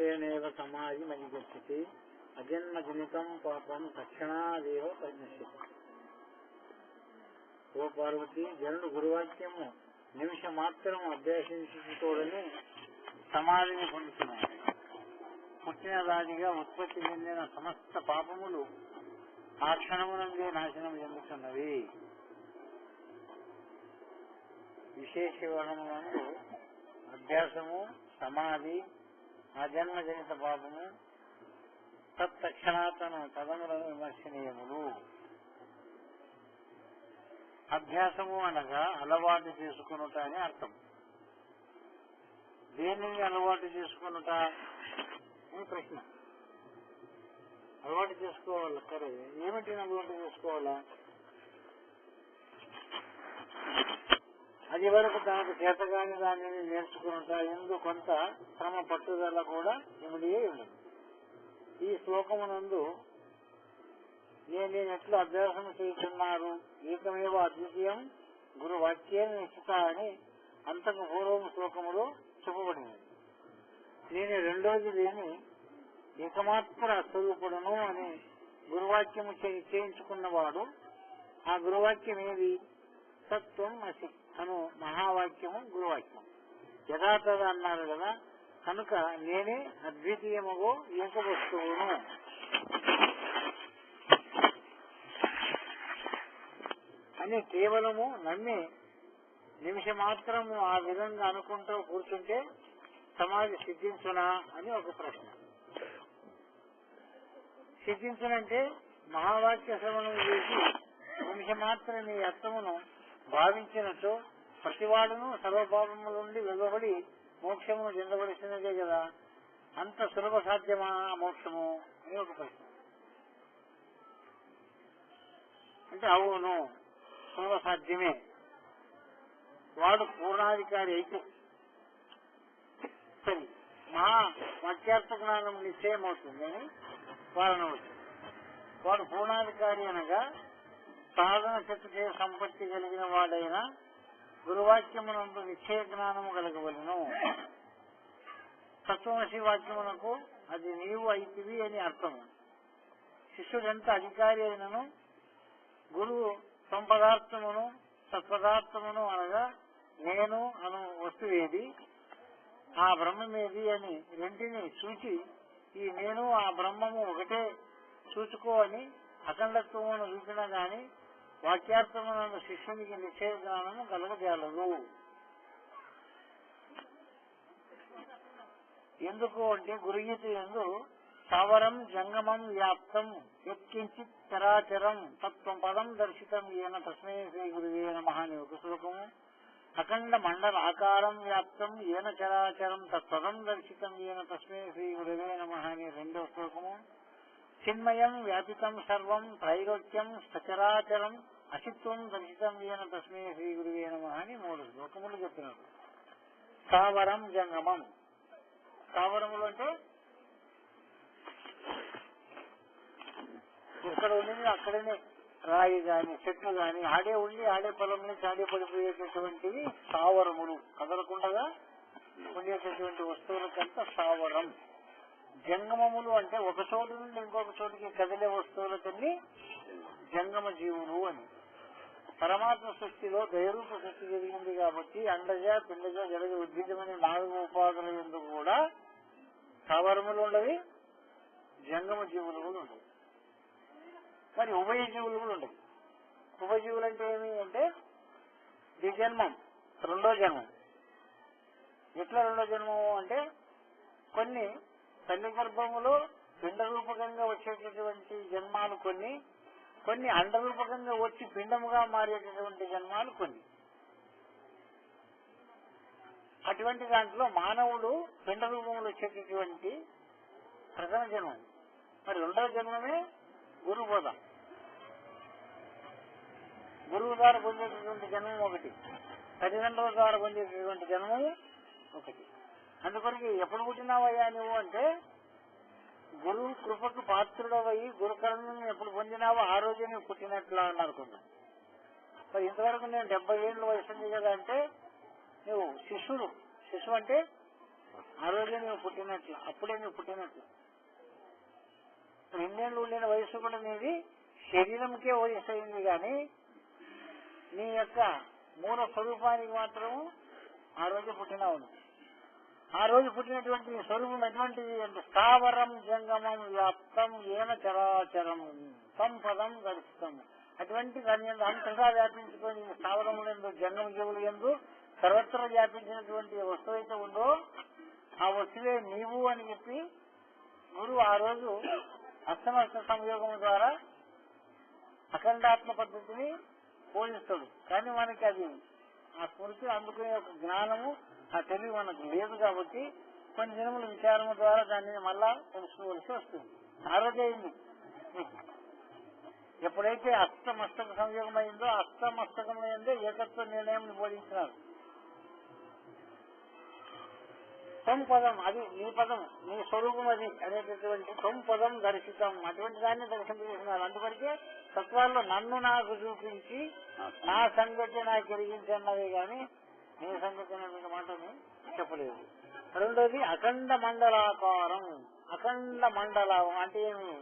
నిశ్చయనేవ సమాధి మనిగచ్చతి అజన్మజనితం పాపం తక్షణాదేవ పరినశ్యతి. ఓ పార్వతి, జనుడు గురువాక్యము నిమిషం మాత్రం అభ్యాసించుకోవడని సమాధిని పొందుతున్నాడు. పుట్టిన దానిగా ఉత్పత్తి చెందిన సమస్త పాపములు ఆ క్షణమునందే నాశనం చెందుతున్నవి. విశేషవనమునందు అభ్యాసము, సమాధి, అజన్మజనిత పాపము తత్తక్షణాతను పదములను విమర్శనీయములు. అభ్యాసము అనగా అలవాటు చేసుకునుట అని అర్థం. దేనిని అలవాటు చేసుకునుట అని ప్రశ్న. అలవాటు చేసుకోవాలి, సరే ఏమిటి అలవాటు చేసుకోవాలా? అది వరకు తనకు చేతగాని దానిని నేర్చుకునుట ఎందు కొంత శ్రమ పట్టుదల కూడా ఇమిడియే ఉండదు. ఈ శ్లోకమునందు నేను ఎట్లా అభ్యాసం చేస్తున్నారు, ఏకమేవ అద్వితీయం గురు వాక్యేన నిశ్చిత అని అంతకు పూర్వం శ్లోకములో చెప్పబడింది. నేను రెండోది లేని ఏకమాత్ర స్వరూపుడును అని గురువాక్యము చేయించుకున్నవాడు. ఆ గురువాక్యం ఏది? సత్వం అసి అను మహావాక్యము గురువాక్యం. యథాతథ అన్నారు కదా, కనుక నేనే అద్వితీయముగో ఏక వస్తువును అని కేవలము నమ్మి నిమిషమాత్రము ఆ విధంగా అనుకుంటూ కూర్చుంటే సమాధి సిద్ధించునా అని ఒక ప్రశ్న. సిద్ధించునంటే మహావాక్య శ్రవణం చేసి నిమిషమాత్రం నీ అర్థమును భావించినట్టు ప్రతివాడును సర్వపాపముల నుండి వెలువబడి మోక్షమును చెందవలసినదే కదా. అంత సులభ సాధ్యమా మోక్షము అని ఒక ప్రశ్న. అంటే అవును, సులభ సాధ్యమే. వాడు పూర్ణాధికారి అయితే సరి మహా వాక్యార్థ జ్ఞానం నిశ్చయం అవుతుంది అని వాదన అవుతుంది. వాడు పూర్ణాధికారి అనగా సాధన శక్తి సంపత్తి కలిగిన వాడైనా గురువాక్యమునందు నిశ్చయ జ్ఞానము కలగవలను. తత్వమసి వాక్యమునకు అది నీవు అయితివి అని అర్థము. శిష్యుడెంత అధికారి అయినను గురువు సంపదార్థమును సత్పదార్థమును అనగా నేను అను వస్తువేది, ఆ బ్రహ్మమేది అని రెంటిని చూచి ఈ నేను ఆ బ్రహ్మము ఒకటే చూసుకో అని అఖండత్వమును చూసినా గాని వాక్యార్థమునందు శిష్యునికి నిశ్చయ జ్ఞానము కలగజాలదు. ఎందుకు అంటే గురుగీత యందు స్థావరం జంగమం వ్యాప్తం యత్కించిత్ చరాచరం తత్వం పదం దర్శితం ఏన తస్మై శ్రీ గురువే నమః అని ఒక శ్లోకము, అఖండ మండల ఆకారం వ్యాప్తం ఏన చరాచరం తత్పదం దర్శితం ఏన తస్మై శ్రీ గురువే నమః అని రెండవ శ్లోకము, చిన్మయం వ్యాపితం సర్వం త్రైలోక్యం సచరాచరం అసిత్వం దర్శితం ఏన తస్మై శ్రీ గురువే నమః అని మూడు శ్లోకములు చెప్పినారు. స్థావరం జంగమం, స్థావరములు అంటే ఇక్కడ ఉండి అక్కడనే రాయి గాని చెట్లు గాని ఆడే ఉండి ఆడే పొలం నుంచి ఆడే పడిపోయేటటువంటివి స్థావరములు, కదలకుండా ఉండేటటువంటి వస్తువులకంతా స్థావరం. జంగమములు అంటే ఒక చోటు నుండి ఇంకొక చోటుకి కదిలే వస్తువులకన్నీ జంగమ జీవులు అని. పరమాత్మ సృష్టిలో దైరూప సృష్టి జరిగింది కాబట్టి అండజ పిండజ జలజ ఉద్భిజమని 4 ఉపాధుల ఎందుకు కూడా స్థావరములు ఉండవి, జంగమ జీవులు కూడా ఉండవు. మరి ఉభయ జీవులు కూడా ఉండవు. ఉభయ జీవులు అంటే ఏమి అంటే ద్విజన్మం, రెండో జన్మం. ఎట్లా రెండో జన్మము అంటే కొన్ని తల్లి గర్భములో పిండ రూపకంగా వచ్చేటటువంటి జన్మాలు కొన్ని, కొన్ని అండరూపకంగా వచ్చి పిండముగా మారేటటువంటి జన్మాలు కొన్ని. అటువంటి దాంట్లో మానవుడు పిండ రూపంలో వచ్చేటటువంటి ప్రథమ జన్మం. మరి రెండవ జన్మమే గురు బోధ. గురువు ద్వారా పొందేటటువంటి జన్మం ఒకటి, తల్లిదండ్రుల ద్వారా పొందేటటువంటి జన్మము ఒకటి. అందుకొరకు ఎప్పుడు పుట్టినావయ్యా నువ్వు అంటే గురువు కృపకు పాత్రుడవయ్యి గురుకరణను ఎప్పుడు పొందినావో ఆ రోజే నువ్వు పుట్టినట్లు అని అనుకున్నావు. మరి ఇంతవరకు నేను 70 ఏళ్ళ వయసు ఉంది కదా అంటే నువ్వు శిష్యుడు. శిశువు అంటే ఆ రోజే నువ్వు పుట్టినట్లు, అప్పుడే నువ్వు పుట్టినట్లు. 2 ఏళ్ళు ఉండిన వయసు కూడా నీది శరీరంకే వయసు అయింది, కానీ నీ యొక్క మూల స్వరూపానికి మాత్రం ఆ రోజు పుట్టినావు. ఆ రోజు పుట్టినటువంటి నీ స్వరూపం ఎటువంటిది అంటే స్థావరం జంగమం వ్యాప్తం ఏన చరాచరం తం పదం గరిష్టం. అటువంటి దాని అంతగా వ్యాపించుకొని స్థావరములు ఎందు జంగమ జీవులు ఎందు సర్వత్ర వ్యాపించినటువంటి వస్తువు అయితే ఉందో ఆ వస్తువే నీవు అని చెప్పి గురువు ఆ రోజు అష్టమస్త సంయోగం ద్వారా అఖండాత్మ పద్ధతిని పోషిస్తాడు. కానీ మనకి అది ఆ స్మృతి అందుకునే ఒక జ్ఞానము, ఆ తెలివి మనకు లేదు కాబట్టి కొన్ని దినముల విచారము ద్వారా దాన్ని మళ్ళా తెలుసుకోవలసి వస్తుంది. ఆ రోజే అయింది. ఎప్పుడైతే అష్టమస్తక సంయోగం అయిందో అష్టమస్తకమైందో ఏకత్వ నిర్ణయం బోధించినారు. తం పదం, అది నీ పదం, నీ స్వరూపం అది అనేటటువంటి తం పదం దర్శితం, అటువంటి దాన్ని దర్శింపజేసినారు. అందువరకే తత్వాల్లో నన్ను నాకు చూపించి నా సంగతి నాకు కలిగించన్నదే గాని నీ సంగతి అనేటువంటి మాటని చెప్పలేదు. రెండోది అఖండ మండలాకారం. అఖండ మండలం అంటే ఏమి?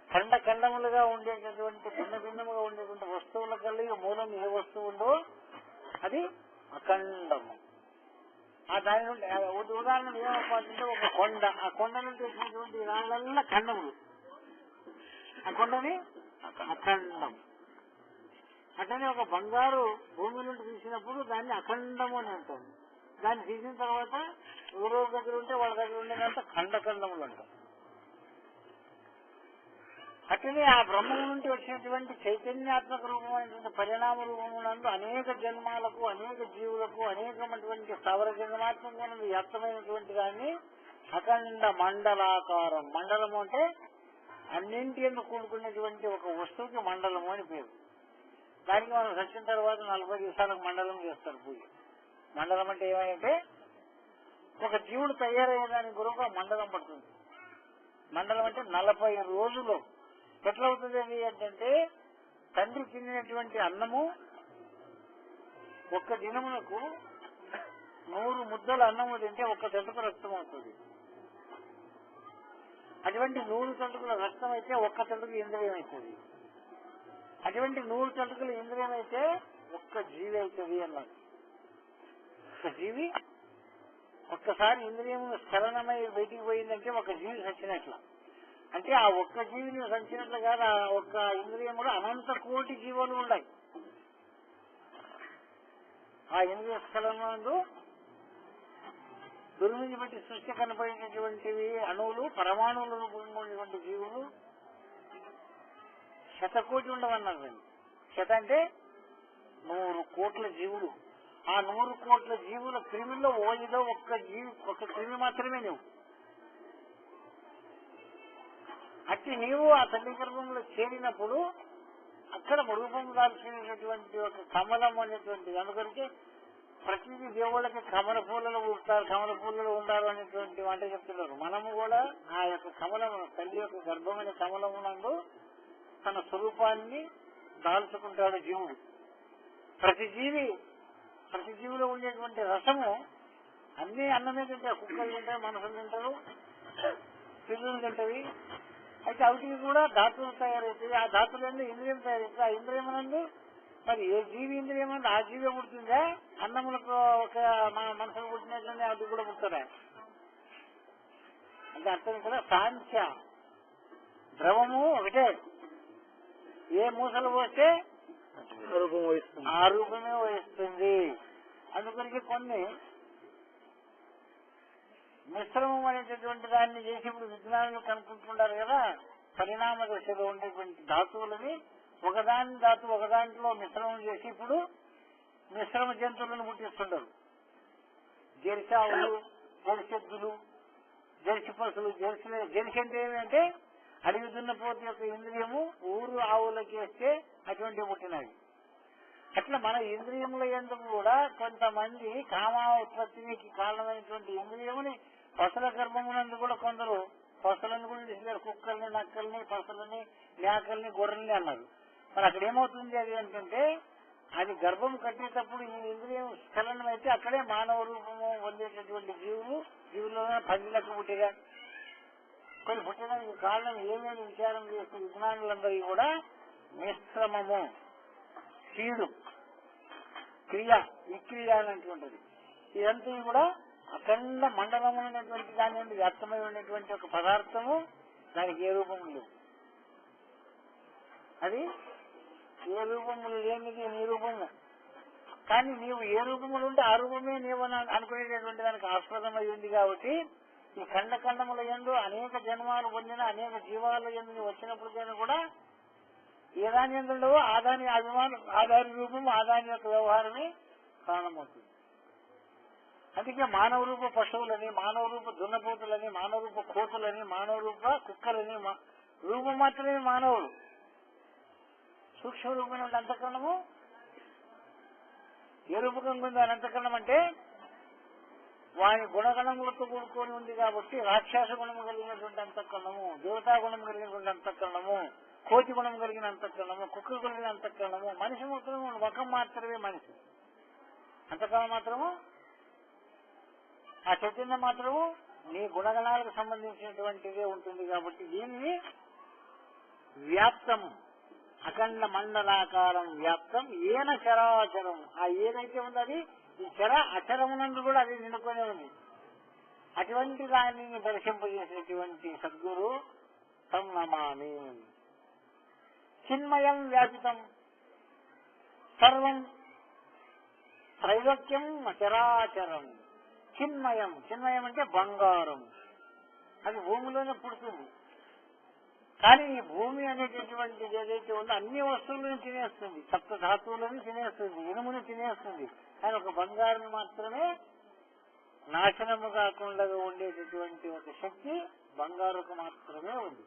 ఖండ ఖండములుగా ఉండేటటువంటి భిన్న భిన్నముగా ఉండేటువంటి వస్తువుల కలిగి మూలం ఏ వస్తువు ఉందో అది అఖండము. ఆ దాని నుండి ఉదాహరణ ఏమవుతుందంటే ఒక కొండ, ఆ కొండ నుండి వచ్చినటువంటి రాళ్ళ ఖండములు, ఆ కొండని అఖండం. అట్లనే ఒక బంగారు భూమి నుండి తీసినప్పుడు దాన్ని అఖండము అని అంటాం. దాన్ని తీసిన తర్వాత ఎవరో దగ్గర ఉంటే వాళ్ళ దగ్గర ఉండేదంతా ఖండఖండములు అంటాం. అట్లనే ఆ బ్రహ్మము నుండి వచ్చినటువంటి చైతన్యాత్మక రూపమైనటువంటి పరిణామ రూపమునందు అనేక జన్మాలకు, అనేక జీవులకు, అనేకమైనటువంటి స్థావర జన్మాత్మకమైనది వ్యాప్తమైనటువంటి దాన్ని అఖండ మండలాకారం. మండలము అంటే అన్నింటి ఎందుకు కూడుకున్నటువంటి ఒక వస్తువుకి మండలము అని పేరు. దానికి మనం చచ్చిన తర్వాత 40 దివసాలకు మండలం చేస్తారు పూజ. మండలం అంటే ఏమంటే ఒక జీవుడు తయారయ్యేదానికి గురువుగా మండలం పడుతుంది. మండలం అంటే 40 రోజులు. ఎట్లా అవుతుంది అది ఏంటంటే తండ్రి తిన్నటువంటి అన్నము ఒక్క దినమునకు 100 ముద్దల అన్నము తింటే ఒక్క చెంటుకు రక్తం అవుతుంది. అటువంటి 100 చెంటుకుల రక్తం అయితే ఒక్క చెంటుకు ఇంద్రియం అవుతుంది. అటువంటి 100 చెంటుకుల ఇంద్రియం అయితే ఒక్క జీవి అవుతుంది అన్నది. ఒక జీవి ఒక్కసారి ఇంద్రియం స్థలనమై బయటికి పోయిందంటే ఒక జీవి చచ్చినట్ల. అంటే ఆ ఒక్క జీవిని సంచినట్లు కాదు, ఆ ఒక్క ఇంద్రియములు అనంత కోటి జీవులు ఉన్నాయి. ఆ ఇంద్రియ స్థలమందు దుర్మిని బట్టి సృష్టి కనపడినటువంటివి అణువులు, పరమాణువుల రూపంగా ఉన్నటువంటి జీవులు 100 కోటి ఉండవన్నారు. 100 అంటే 100 కోట్ల జీవులు. ఆ 100 కోట్ల జీవుల క్రిమిలో ఓయిలో ఒక్క క్రిమి మాత్రమే నువ్వు. అట్టి నీవు ఆ తల్లి గర్భంలో చేరినప్పుడు అక్కడ రూపం దాల్చినటువంటి ఒక కమలం అనేటువంటిది. అందుకని ప్రతిదీ దేవుళ్ళకి కమల పూలలో ఊపుతారు, కమల పూలలో ఉండాలి అనేటువంటి మాట చెప్తున్నారు. మనము కూడా ఆ యొక్క కమలము, తల్లి యొక్క గర్భమైన కమలమునందు తన స్వరూపాన్ని దాల్చుకుంటాడు జీవుడు. ప్రతి జీవిలో ఉండేటువంటి రసము అన్ని అన్నమే తింటారు. కుక్కలు తింటారు, మనుషులు తింటారు, పిల్లలు తింటవి. అయితే అవిటికి కూడా ధాతువులు తయారవుతాయి. ఆ ధాతువులన్నీ ఇంద్రియం తయారవుతుంది. ఆ ఇంద్రియం నందు మరి ఏ జీవి ఇంద్రియం నందు ఆ జీవే పుడుతుందా? అన్నములకు ఒక మనుషులు పుట్టినట్లనే అది కూడా పుడతారా అంటే అర్థం కదా. సాంఖ్య ద్రవము ఒకటే, ఏ మూసలు పోస్తే ఆ రూపమే వహిస్తుంది. అందుకనికి కొన్ని మిశ్రమం అనేటటువంటి దాన్ని చేసి ఇప్పుడు విజ్ఞానులు కనుక్కుంటున్నారు కదా. పరిణామ దశలో ఉండేటువంటి ధాతువులని ఒకదాంట్లో మిశ్రమం చేసి ఇప్పుడు మిశ్రమ జంతువులను పుట్టిస్తుంటారు. జెర్సావులు, జెర్సెద్దులు, జెర్సి పశువులు. జెర్సి అంటే ఏమంటే అడవి దున్నపోతు యొక్క ఇంద్రియము ఊరు ఆవులకి వేస్తే అటువంటివి పుట్టినవి. అట్లా మన ఇంద్రియముల ఎందుకు కూడా కొంతమంది కామోత్పత్తికి కారణమైనటువంటి ఇంద్రియముని పశుల గర్భమునందు కూడా కొందరు పశువులను కూడా తీసుకెళ్ళారు. కుక్కల్ని, నక్కల్ని, పశువులని, మేకల్ని, గొర్రెల్ని అన్నారు. మరి అక్కడ ఏమవుతుంది అది ఏంటంటే అది గర్భం కట్టేటప్పుడు ఈ ఇంద్రియం చలనం అయితే అక్కడే మానవ రూపము పొందేటటువంటి జీవుల్లో పదిలకు పుట్టిగా కొన్ని పుట్టడానికి కారణం ఏమేమి విచారం చేసే విజ్ఞానులందరికీ కూడా మిశ్రమము, సీడు, క్రియ, విక్రియ అనేటువంటిది ఇదంతా కూడా అఖండ మండలమైనటువంటి దాని నుండి వ్యాప్తమై ఉన్నటువంటి ఒక పదార్థము. దానికి ఏ రూపము లేవు. అది ఏ రూపములు లేనిది నీ రూపము. కానీ నీవు ఏ రూపములు ఉంటే ఆ రూపమే నీవు అనుకునేటటువంటి దానికి ఆస్పదమై ఉంది. కాబట్టి ఈ ఖండముల యందు అనేక జన్మాలు పొందిన అనేక జీవాల యందు వచ్చినప్పటికైనా కూడా ఏ దాని యందు ఉండవో ఆ దాని అభిమానం, ఆ దాని రూపము, ఆ దాని యొక్క వ్యవహారమే కారణమవుతుంది. అందుకే మానవ రూప పశువులని, మానవ రూప దున్నపోతులని, మానవ రూప కోతులని, మానవ రూప కుక్కలని, రూపం మాత్రమే మానవుడు. సూక్ష్మ రూపమైన అంతఃకరణము ఏ రూపకంగా ఉంది? అని అంతఃకరణం అంటే వాని గుణగణములతో కూడుకొని ఉంది. కాబట్టి రాక్షస గుణము కలిగినటువంటి అంతఃకరణము, దేవతా గుణం కలిగినటువంటి అంతఃకరణము, కోతి గుణం కలిగిన అంతఃకరణము, కుక్క కలిగిన అంతఃకరణము, మనిషి మాత్రము ముఖం మాత్రమే మనిషి, అంతఃకరణం మాత్రము ఆ చైతన్యం మాత్రము నీ గుణగణాలకు సంబంధించినటువంటిదే ఉంటుంది. కాబట్టి దీనిని వ్యాప్తం, అఖండ మండలాకారం వ్యాప్తం, ఏన చరాచరం. ఆ ఏదైతే ఉందో అది ఈ చర అచరమునందు కూడా అది నిండుకొనే ఉంది. అటువంటి దానిని దర్శింపజేసినటువంటి సద్గురు తం నమామి. చిన్మయం వ్యాపితం సర్వం త్రైలోక్యం చరాచరం. చిన్మయం, చిన్మయం అంటే బంగారం. అది భూమిలోనే పుడుతుంది. కానీ ఈ భూమి అనేటటువంటిది ఏదైతే ఉందో అన్ని వస్తువులను తినేస్తుంది, సప్త ధాతువులను తినేస్తుంది, ఇనుమును తినేస్తుంది. కానీ ఒక బంగారం మాత్రమే నాశనము కాకుండా ఉండేటటువంటి ఒక శక్తి బంగారుకు మాత్రమే ఉంది.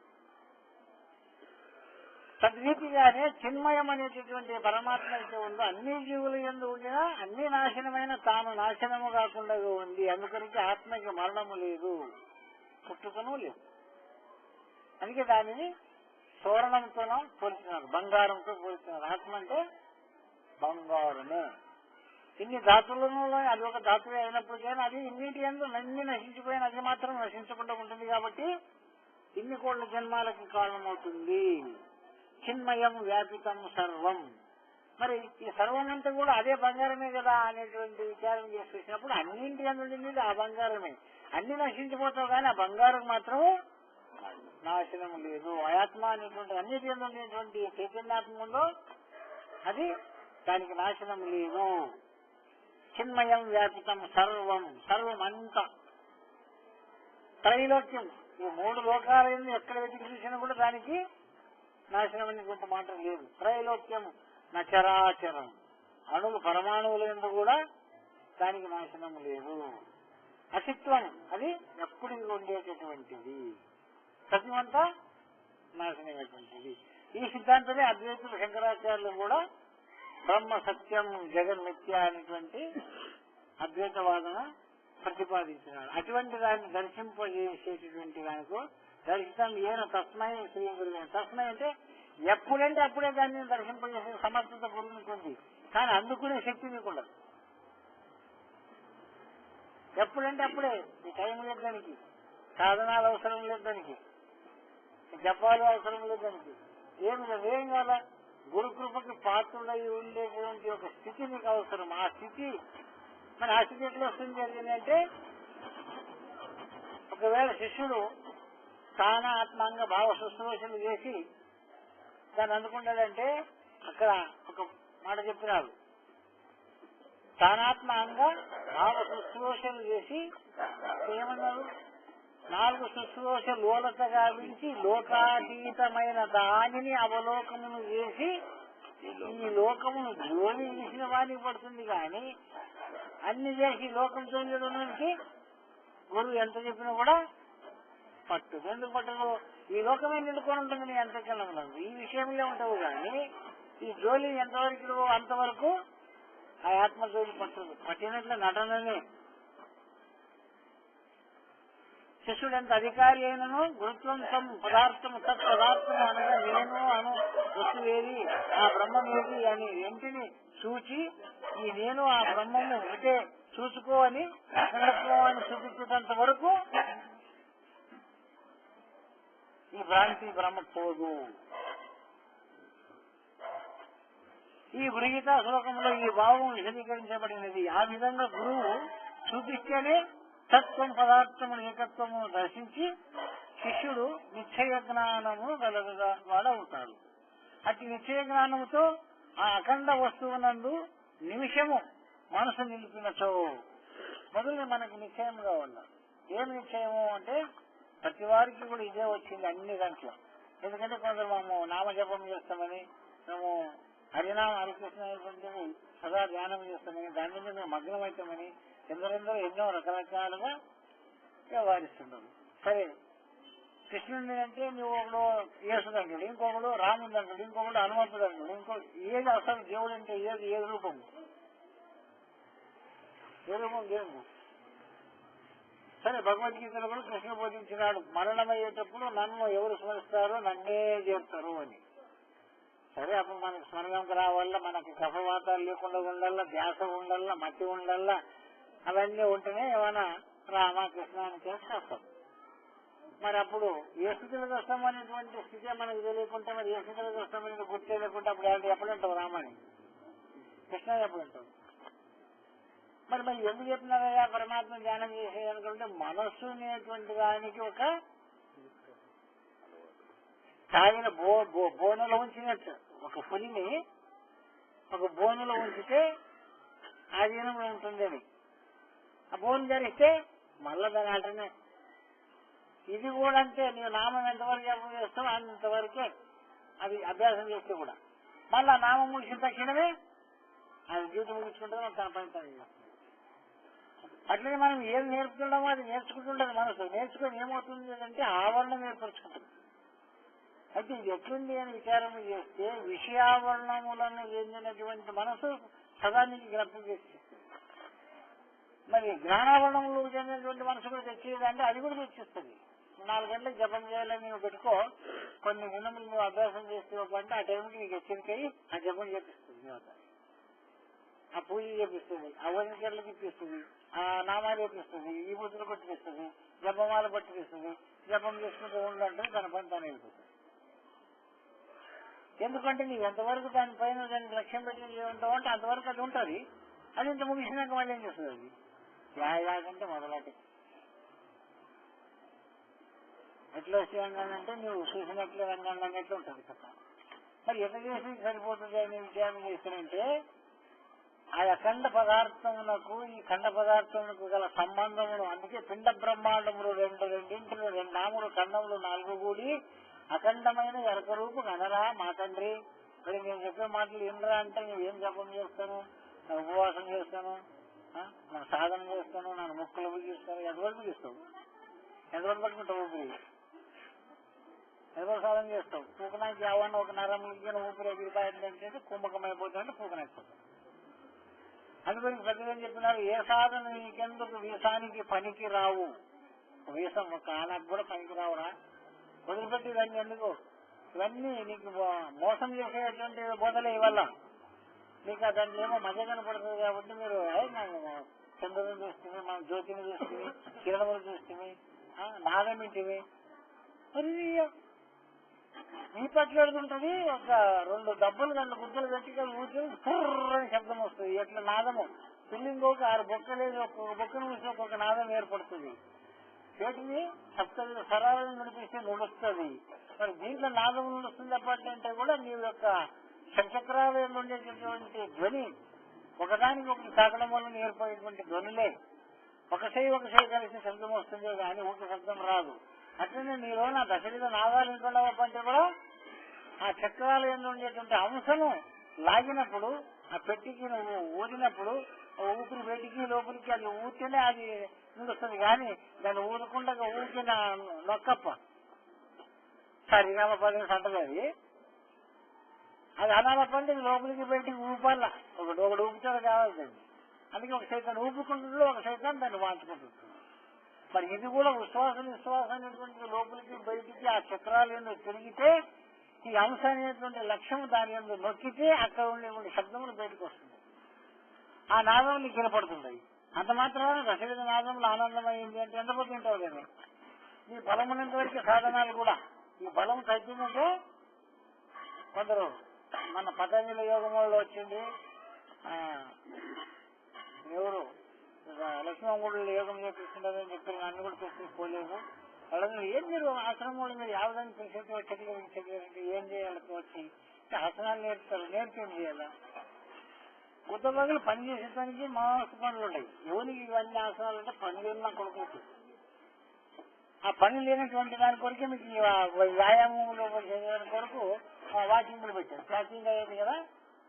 తద్రీతిగానే చిన్మయం అనేటటువంటి పరమాత్మ అయితే ఉందో అన్ని జీవుల యందు ఉండినా అన్ని నాశనమైన తాను నాశనము కాకుండా ఉంది. అందుకనికి ఆత్మకి మరణము లేదు, పుట్టుకను లేదు. అందుకే దానిని సువర్ణంతోనూ పోల్చినారు, బంగారంతో పోల్చినారు. ఆత్మ అంటే బంగారమే. ఇన్ని ధాతువులను అది ఒక ధాతువే అయినప్పటికైనా అది ఇన్నింటి యందు అన్ని నశించిపోయిన అది మాత్రం నశించకుండా ఉంటుంది. కాబట్టి ఇన్ని కోట్ల జన్మాలకి కారణమవుతుంది. చిన్మయం వ్యాపితం సర్వం. మరి ఈ సర్వం అంతా కూడా అదే బంగారమే కదా అనేటువంటి విచారం చేసి చూసినప్పుడు అన్నింటి యందు ఆ బంగారమే. అన్ని నశించిపోతావు కానీ ఆ బంగారం మాత్రం నాశనం లేదు. ఆత్మ అనేటువంటి అన్నిటి యందు ఉండేటువంటి చైతన్యాత్మ ఉందో అది దానికి నాశనం లేదు. చిన్మయం వ్యాపితం సర్వం, సర్వం అంతా త్రైలోక్యం. ఈ మూడు లోకాల ఎక్కడ వెతికి చూసినా కూడా దానికి నాశనం అనేటువంటి మాట లేదు. త్రైలోక్యం నచరాచరం, అణువు పరమాణువుల యందు కూడా దానికి నాశనం లేదు. అసిత్వం, అది ఎప్పుడు ఉండేటటువంటిది, సత్యమంతా నాశనమైనటువంటిది. ఈ సిద్ధాంతమే అద్వైతులు శంకరాచార్యులు కూడా బ్రహ్మ సత్యం జగన్మిథ్య అనేటువంటి అద్వైత వాదన ప్రతిపాదించినాడు. అటువంటి దాన్ని దర్శింపజేసేటటువంటి దానికి దర్శితం ఏన తస్మై శ్రీ గురువు. తస్మై అంటే ఎప్పుడంటే అప్పుడే దాన్ని దర్శింపజేసే సమర్థత గురువునికి ఉంది. కానీ అందుకునే శక్తి నీకు ఉండదు. ఎప్పుడంటే అప్పుడే. ఈ టైం లేదు దానికి, సాధనాలు అవసరం లేదు దానికి, జపాలు అవసరం లేదు దానికి, ఏం లేదు. ఏం కావాలా? గురుకృపకి పాత్రుడై ఉండేటువంటి ఒక స్థితి నీకు అవసరం. ఆ స్థితి మరి ఆ స్థితి ఎట్లా వస్తుంది జరిగిందంటే, ఒకవేళ శిష్యుడు తానా ఆత్మంగా భావ శుశ్రూషలు చేసి దాన్ని అందుకుంటాడంటే అక్కడ ఒక మాట చెప్పినారు. తానాత్మంగా భావ శుశ్రూషలు చేసి ఏమన్నారు? 4 శుశ్రూష లోలత గావించి లోకాతీతమైన దానిని అవలోకమును చేసి ఈ లోకమును జోలి తీసిన వారికి పడుతుంది. కానీ అన్ని చేసి లోకం చూడడానికి గురువు ఎంత చెప్పినా కూడా పట్టు. ఎందుకు పట్టదు? ఈ లోకమే నిలుకొని ఉంటుంది నీ అంతఃకరణంలో. ఈ విషయంలో ఉంటావు కానీ ఈ జోలి ఎంతవరకు అంతవరకు ఆ ఆత్మ జోలి పట్టదు. పట్టినట్లు నటననే. శిష్యుడు ఎంత అధికారి అయినను గురుత్వం పదార్థము తత్పదార్థము అనగా నేను అను వస్తువేది ఆ బ్రహ్మం ఏది అని ఇంటిని చూచి ఈ నేను ఆ బ్రహ్మము ఒకటే చూసుకో అని అఖండత్వం అని చూపించేంత వరకు ఈ భ్రాంతి బ్రహ్మ పోదు. ఈ గృహీత శ్లోకంలో ఈ భావం విశదీకరించబడినది. ఆ విధంగా గురువు చూపిస్తేనే తత్వం పదార్థమును ఏకత్వమును దర్శించి శిష్యుడు నిశ్చయ జ్ఞానము కలగగా వాడవుతాడు. అట్టి నిశ్చయ జ్ఞానముతో ఆ అఖండ వస్తువునందు నిమిషము మనసు నిలిపినచో మొదలు మనకి నిశ్చయం కావాల. ఏం నిశ్చయము అంటే ప్రతి వారికి కూడా ఇదే వచ్చింది అన్ని దాంట్లో. ఎందుకంటే కొందరు మేము నామజపం చేస్తామని, మేము హరినామ హరికృష్ణ అనేటువంటివి సదా ధ్యానం చేస్తామని, దాని మీద మేము మగ్నం అవుతామని ఎందరెందరో ఎన్నో రకరకాలుగా వ్యవహరిస్తున్నారు. సరే, కృష్ణుడిని అంటే నువ్వు ఒకడు యేసుడు అంటాడు, ఇంకొకడు రాముడు అంటాడు, ఇంకొకడు హనుమంతుడు అంటాడు, ఏది అసలు దేవుడు అంటే ఏ రూపం? ఏ రూపం దేవుడు? సరే, భగవద్గీతలో కూడా కృష్ణుడు బోధించినాడు, మరణమయ్యేటప్పుడు నన్ను ఎవరు స్మరిస్తారో నన్నే చేస్తారు అని. సరే, అప్పుడు మనకు స్మరణంకి రావాలా, మనకి కఫవాతాలు లేకుండా ఉండాలా, ధ్యాస ఉండాలా, మట్టి ఉండాలా, అవన్నీ ఉంటేనే ఏమైనా రామ కృష్ణ అని చేస్తాం. మరి అప్పుడు ఏ స్థితిలో వస్తాం అనేటువంటి స్థితి మనకు తెలియకుంటే, మరి ఏ స్థితిలో వస్తామని గుర్తు తెలియకుంటే అప్పుడు ఎప్పుడంటావు రామని, కృష్ణ ఎప్పుడంటావు? మరి ఎందుకు చెప్తున్నారయ్యా పరమాత్మ ధ్యానం చేసేదనుకుంటే, మనస్సు అనేటువంటి దానికి ఒక తాగిన బోనలో ఉంచినట్టు. ఒక పులిని ఒక బోనులో ఉంచితే ఆధీనంలో ఉంటుంది అని, ఆ బోను ధరిస్తే మళ్ళా దాని ఆటనే. ఇది కూడా అంతే, నీవు నామం ఎంతవరకు జపం చేస్తావు అంతవరకే అది అభ్యాసం చేస్తే కూడా మళ్ళా నామం ముగిసిన తక్షణమే అది డ్యూటీ ముగించుకుంటే తన పని తను చేస్తుంది. అట్లనే మనం ఏం నేర్పుతున్నామో అది నేర్చుకుంటుండదు మనసు. నేర్చుకొని ఏమవుతుంది అంటే ఆవరణం ఏర్పరచుకుంటుంది. అయితే ఇది ఎట్లుంది అని విచారం చేస్తే విషయావరణములను చెందినటువంటి మనసు సదా నీకు జ్ఞాపకం చేస్తుంది. మరి జ్ఞానావరణములు చెందినటువంటి మనసు కూడా తెచ్చేదంటే అది కూడా తెచ్చిస్తుంది. 4 గంటలకు జపం చేయాలని నువ్వు పెట్టుకో, కొన్ని దినములు నువ్వు అభ్యాసం చేస్తే ఆ టైంకి నీకు హెచ్చరికయి ఆ జపం చేపిస్తుంది, ఆ పూజ చేపిస్తుంది, ఆ వదిలికర్లు తిప్పిస్తుంది, ఆ నామాలు చేపిస్తుంది, ఈ బుద్ధులు పట్టిపిస్తుంది, జపమాలు పట్టిపిస్తుంది. జపం చేసుకుంటూ ఉండంటే తన పని తాను వెళ్ళిపోతుంది. ఎందుకంటే నీవు ఎంతవరకు దానిపైన దాన్ని లక్ష్యం పెట్టి ఉంటావు అంటే అంతవరకు అది ఉంటుంది. అది ఇంత ముగిసినాక మళ్ళీ ఏం చేస్తుంది? అది యాగంటే మొదలటి ఎట్లా వచ్చేయంటే నువ్వు చూసినట్లే రంగాన్ని అన్నట్లు ఉంటుంది కదా. మరి ఎట్లా చేసి సరిపోతుంది అని విచారణ చేస్తానంటే, ఆ అఖండ పదార్థమునకు ఈ ఖండ పదార్థమునకు గల సంబంధమును, అందుకే పిండ బ్రహ్మాండములు రెండింటిలో 2 నాములు ఖండములు 4 కూడి అఖండమైన ఎరకరూపు కనరా మా తండ్రి. మరి నేను చెప్పే మాటలు ఏంట్రా అంటే, నువ్వేం జపం చేస్తాను, నా ఉపవాసం చేస్తాను, నా సాధన చేస్తాను, నన్ను ముక్కులు బిగిస్తాను. ఎంతవరకు బిగిస్తావు? ఎంతవరకు పట్టుకుంటావు ఊపిరి? ఎంతవరకు సాధన చేస్తావు? పూకనాకి ఏమన్నా ఒక నరములకి ఊపిరి ఎగిరిపాయంటే కుంభకమైపోతుందంటే పూకనైపోతుంది. అందుకని ప్రతిదం చెప్పినారు, ఏ సాధన నీకెందుకు వీసానికి పనికి రావు. వీసం ఒక ఆనకు కూడా పనికి రావురా, వదిలిపెట్టి ఇవన్నీ ఎందుకు? ఇవన్నీ నీకు మోసం చేసేటువంటి బోధలే ఇవల్ల. మీకు దాంట్లో ఏమో మధ్య కనపడుతుంది కాబట్టి మీరు చంద్రుని చూస్తుంది, మన జ్యోతిని చూస్తుంది, కిరణములు చూస్తుంది, నాగమింటివి. మరి ఈ పట్ల ఎడుతుంటది, ఒక 2 దెబ్బలు 2 గుద్దలు గట్టిగా ఊచి కుర్రని శబ్దం వస్తుంది. ఎట్లా నాదము పిల్లింగోకి 6 బొక్కలేదు, ఒక్కొక్క బొక్కను చూసి ఒక్కొక్క నాదం ఏర్పడుతుంది. చేతిని సప్తవిధ స్వరాలను నడిపిస్తే నడుస్తుంది. మరి దీంట్లో నాదం నడుస్తుంది అప్పటికంటే కూడా నీ యొక్క షట్చక్రాలలో ఉండేటటువంటి ధ్వని ఒకదానికి ఒకటి తాకడం వల్ల ఏర్పడేటువంటి ధ్వనులే ఒకసారి కలిసి శబ్దం వస్తుంది కానీ ఒక శబ్దం రాదు. అట్లనే నీలో నా దశవిధ నాదాలు ఉంటుండవంటే కూడా ఆ చక్రాలు ఎందు ఉండేటువంటి అంశము లాగినప్పుడు, ఆ పెట్టికి నువ్వు ఊదినప్పుడు ఊపిరి బయటికి లోపలికి అది ఊరితేనే అది నిలుస్తుంది. కానీ దాన్ని ఊదకుండా ఊరికిన నొక్కప్ప సరిగా పదిహేను సంటది అది అనాలపంటే లోపలికి బయటికి ఊపాల. ఒకటి ఊపుతాడు కావాలి. అందుకే ఒక సైతాన్ని ఊపుకుంటుందో ఒక సైతాన్ని దాన్ని వాంచుకుంటుంది. మరి ఇది కూడా విశ్వాసం అనేటువంటి లోపలికి బయటికి ఆ చక్రాలు ఏందో తిరిగితే ఈ అంశ అనేటువంటి లక్ష్యం దాని ఎందు నొక్కితే అక్కడ ఉండేటువంటి శబ్దములు బయటకు వస్తుంది. ఆ నాదం నీకు వినపడుతుంది. అంత మాత్రమే రసవిధ నాదంలో ఆనందమైంది అంటే ఎంతపోతే తింటావు లేదు. ఈ బలం ఉన్నంత వరకు సాధనాలు కూడా ఈ బలం తగ్గిందంటే కొందరు మన పతంజలి యోగం వాళ్ళు వచ్చింది ఎవరు లక్ష్మణగుడులో యోగం చేపిస్తున్నారని చెప్పి నన్ను కూడా తీసుకుని పోలేదు. వాళ్ళని ఏం మీరు ఆశ్రమం వాళ్ళు మీరు యావదాన్ని తెలిసేటంటే ఏం చేయాలి వచ్చి ఆసనాలు నేర్పుతారు, నేర్పి ఏం చేయాలా? కొత్త బదులు పని చేసేదానికి మామూలు పనులు ఉంటాయి. ఎవరికి ఇవన్నీ ఆసనాలు అంటే పని లేని కొడుకు ఆ పని లేనటువంటి దాని కొరకే మీకు వ్యాయామంలో చేయడానికి కొరకు వాకింగ్లు పెట్టారు. వాకింగ్ అయ్యేది కదా,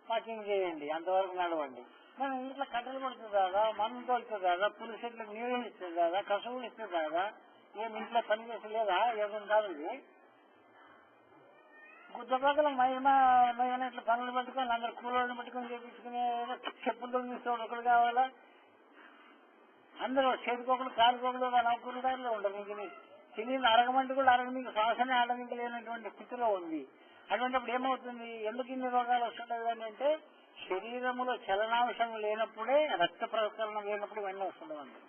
వాకింగ్ చేయండి, అంతవరకు నడవండి. మనం ఇంట్లో కట్టెలు పడుతుంది కదా, మనం తోలుతుంది కదా, పులి చెట్లకు నీళ్ళు ఇస్తుంది కదా, కసువులు ఇస్తుంది కదా, ఏం ఇంట్లో పని చేసలేదా? ఏదో కాదు. గుద్దపక్కల మహిళ ఇట్లా పనులు పెట్టుకొని అందరు కూలోళ్ళని పెట్టుకొని చేపించుకునే చెప్పులతో తీసుకోవడం ఒకరు కావాలా? అందరూ చేతికొకరు కాలుకొకరు నౌకరు దారిలో ఉండరు. ఇంక తిని అరగమంటే కూడా మీకు శ్వాసనే ఆడమింక లేనటువంటి స్థితిలో ఉంది. అటువంటిప్పుడు ఏమవుతుంది? ఎందుకు ఇన్ని రోగాలు వస్తుంటాయి అని అంటే శరీరములో చలనాంశం లేనప్పుడే, రక్త ప్రసరణ లేనప్పుడు ఇవన్నీ వస్తుండవండి.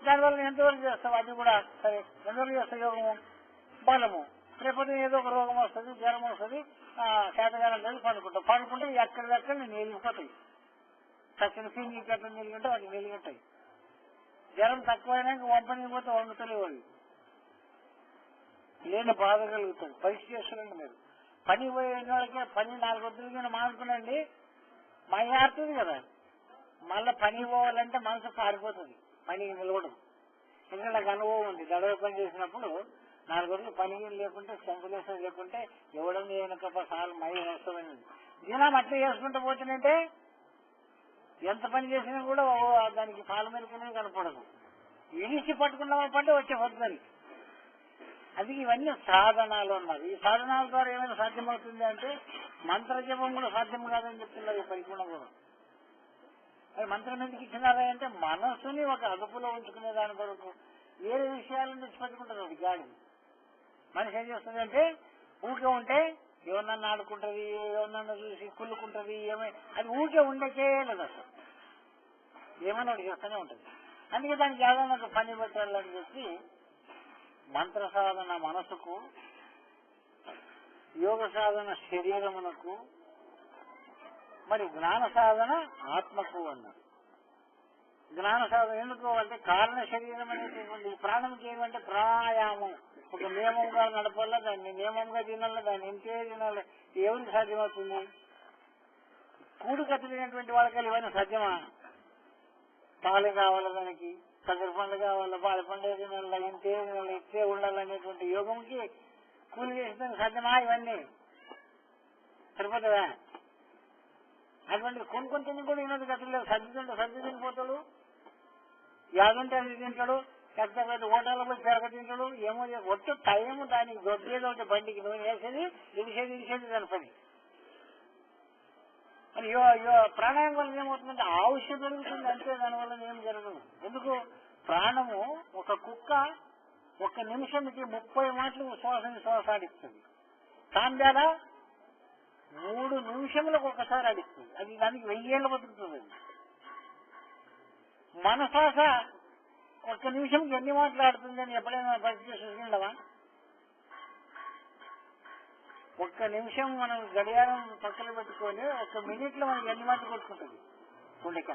దానివల్ల ఎంతవరకు చేస్తావు? అది కూడా సరే, ఎంతవరకు చేస్తావు యోగము? బలము. రేపటి ఏదో ఒక రోగం వస్తుంది, జ్వరం వస్తుంది, శాతకాలం కలిసి పండుకుంటే ఎక్కడిదక్కడ నేను వెలిగిపోతాయి. తక్కిన సింగి కట్ల నిలిగింటే వాటికి వెలిగింటాయి. జ్వరం తక్కువైనాక వంపని పోతే వంగుతలేవు. వాళ్ళు లేని బాధ కలుగుతుంది. పరీక్ష చేస్తున్నాండి మీరు. పని పోయిన వాళ్ళకే పని 4 వద్దులు మానుకునండి, మారుతుంది కదా. మళ్ళీ పని పోవాలంటే మనసు పారిపోతుంది, పని నిలవడం. ఎందుకంటే నాకు అనుభవం ఉంది. గడవ పని చేసినప్పుడు 4 రోజులు పని లేకుంటే సంపులేసం లేకుంటే ఎవడన్నా ఏనకప్ప సార్లు మై నష్టమైనది. దినం అట్లా చేసుకుంటూ పోతున్నంటే ఎంత పని చేసినా కూడా దానికి పాలమెరుకునే కనపడదు. ఇడిచి పట్టుకున్నామంటే వచ్చే వద్దని. అది ఇవన్నీ సాధనాలు అన్నారు. ఈ సాధనాల ద్వారా ఏమైనా సాధ్యమవుతుంది అంటే మంత్రజపం కూడా సాధ్యం కాదని చెప్తున్నారు ఈ పరిపూర్ణ కూడా. అది మంత్రం ఎందుకు ఇచ్చినారా అంటే మనస్సుని ఒక అదుపులో ఉంచుకునే దాని కొరకు. వేరే విషయాలను తెచ్చిపెట్టుకుంటారు అది గాడి. మనిషి ఏం చేస్తుందంటే ఊకే ఉంటే ఎవరినన్నా ఆడుకుంటుంది, ఎవరినన్నా చూసి కుళ్ళుకుంటుంది, అది ఊకే ఉండకే లేదు అసలు. ఏమన్నా ఒకటి చేస్తూనే ఉంటుంది. అందుకే దానికి ఏదైనా ఒక పని పెట్టాలని చెప్పి మంత్ర సాధన మనసుకు, యోగ సాధన శరీరమునకు, మరి జ్ఞాన సాధన ఆత్మకు అన్నారు. జ్ఞాన సాధన ఎందుకు అంటే కారణ శరీరం అనేటువంటి ప్రాణంకి ఏమంటే ప్రాణాయామం. ఒక నియమంగా నడపాల, దాన్ని నియమంగా తినాలి, దాన్ని ఇంకే తినాలి. ఎవరికి సాధ్యమవుతుంది? కూడు కత్తినటువంటి వాళ్ళకి ఇవన్నీ సాధ్యమా? పాలు కావాలి, దానికి చక్కెర పండు కావాలి, బాలపండు తినాలి, ఇంతే తినాలి, ఇచ్చే ఉండాలనేటువంటి యోగంకి కూలి చేసిన సాధ్యమా? ఇవన్నీ సరిపోతుందా? అటువంటి కొన్ని తిని కూడా ఈనాడు గట్టిలేదు. సర్ది తినిపోతాడు, యాదుంటే అది తింటాడు, లేకపోతే ఓటాల పోయి పెరగ తింటాడు. ఏమో ఒట్టు టైం దానికి దొడ్డేది ఒకటి బండికి నూనె వేసేది ఇడిసేది దాని పని. మరి ప్రాణాయామం వల్ల ఏమవుతుందంటే ఆవుష్యం పెరుగుతుంది అంతే, దానివల్ల ఏం జరగదు. ఎందుకు? ప్రాణము ఒక కుక్క 1 నిమిషంకి 30 మాటలు శ్వాస ఆడిస్తుంది. సాంధ్యాల 3 నిమిషములకు ఒకసారి ఆడిస్తుంది. అది దానికి 1000 ఏళ్ళు బతుకుతుంది. మన శ్వాస 1 నిమిషంకి ఎన్ని మాటలు ఆడుతుంది అని ఎప్పుడైనా పరిస్థితి చూసిండవా? 1 నిమిషం మనం గడియారం పక్కన పెట్టుకొని 1 మినిట్లో మనకి ఎన్ని మాటలు కొట్టుకుంటుంది గుండెక.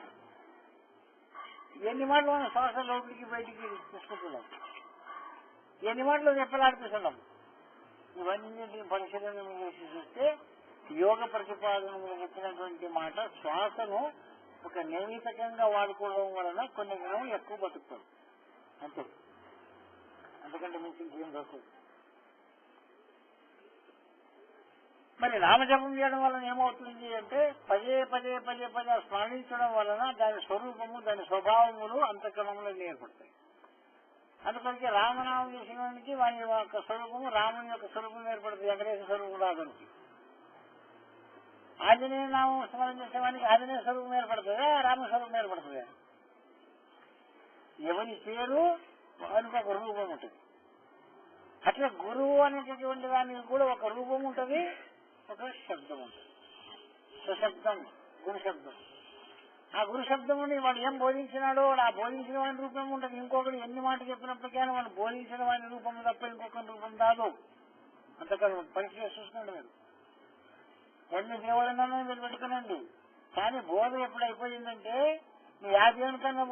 ఎన్ని మాటలు మనం శ్వాస లోపలికి బయటికి తీసుకుంటున్నాం, ఎన్ని మాటలు చెప్పలాడిపిస్తున్నాం. ఇవన్నీ పరిశీలన చేసి చూస్తే యోగ ప్రతిపాదన చెప్పినటువంటి మాట శ్వాసను ఒక నియమితంగా వాడుకోవడం వలన కొన్ని దినం ఎక్కువ బతుకుతాం అంతే. అంతకంటే మీకు ఇంకేం దొరకదు. మరి నామజపం చేయడం వలన ఏమవుతుంది అంటే పదే స్మరించడం వలన దాని స్వరూపము, దాని స్వభావములు అంతఃకరణంలో ఏర్పడతాయి. అందుకొనికి రామనామం చేసినవానికి వాని యొక్క స్వరూపము, రాముని యొక్క స్వరూపం ఏర్పడుతుంది. వెంకటేశ్వర స్వరూపం రాదానికి. ఆంజనేయ నామం స్మరణ చేసేవానికి ఆంజనేయ స్వరూపం ఏర్పడుతుందా, రామస్వరూపం ఏర్పడుతుందా? ఎవరి పేరు వానికి ఒక రూపం ఉంటుంది. అట్లా గురువు అనేటటువంటి దానికి కూడా ఒక రూపం ఉంటుంది, ఒక శబ్దం ఉంటుంది. స్వశబ్దం, గురు శబ్దం. ఆ గురు శబ్దం వాడు ఏం బోధించినాడో వాడు ఆ బోధించిన వాడి రూపం ఉంటుంది. ఇంకొకటి ఎన్ని మాటలు చెప్పినప్పటికీ వాడు బోధించిన వాడి రూపం తప్ప ఇంకొకరి రూపం రాదు. అంతకాదు పరీక్ష చూసుకోండి. మీరు ఎన్ని దేవుళ్ళన్నా మీరు పెట్టుకునండి, కానీ బోధ ఎప్పుడు అయిపోయిందంటే నీ ఆ దేవుని కన్నా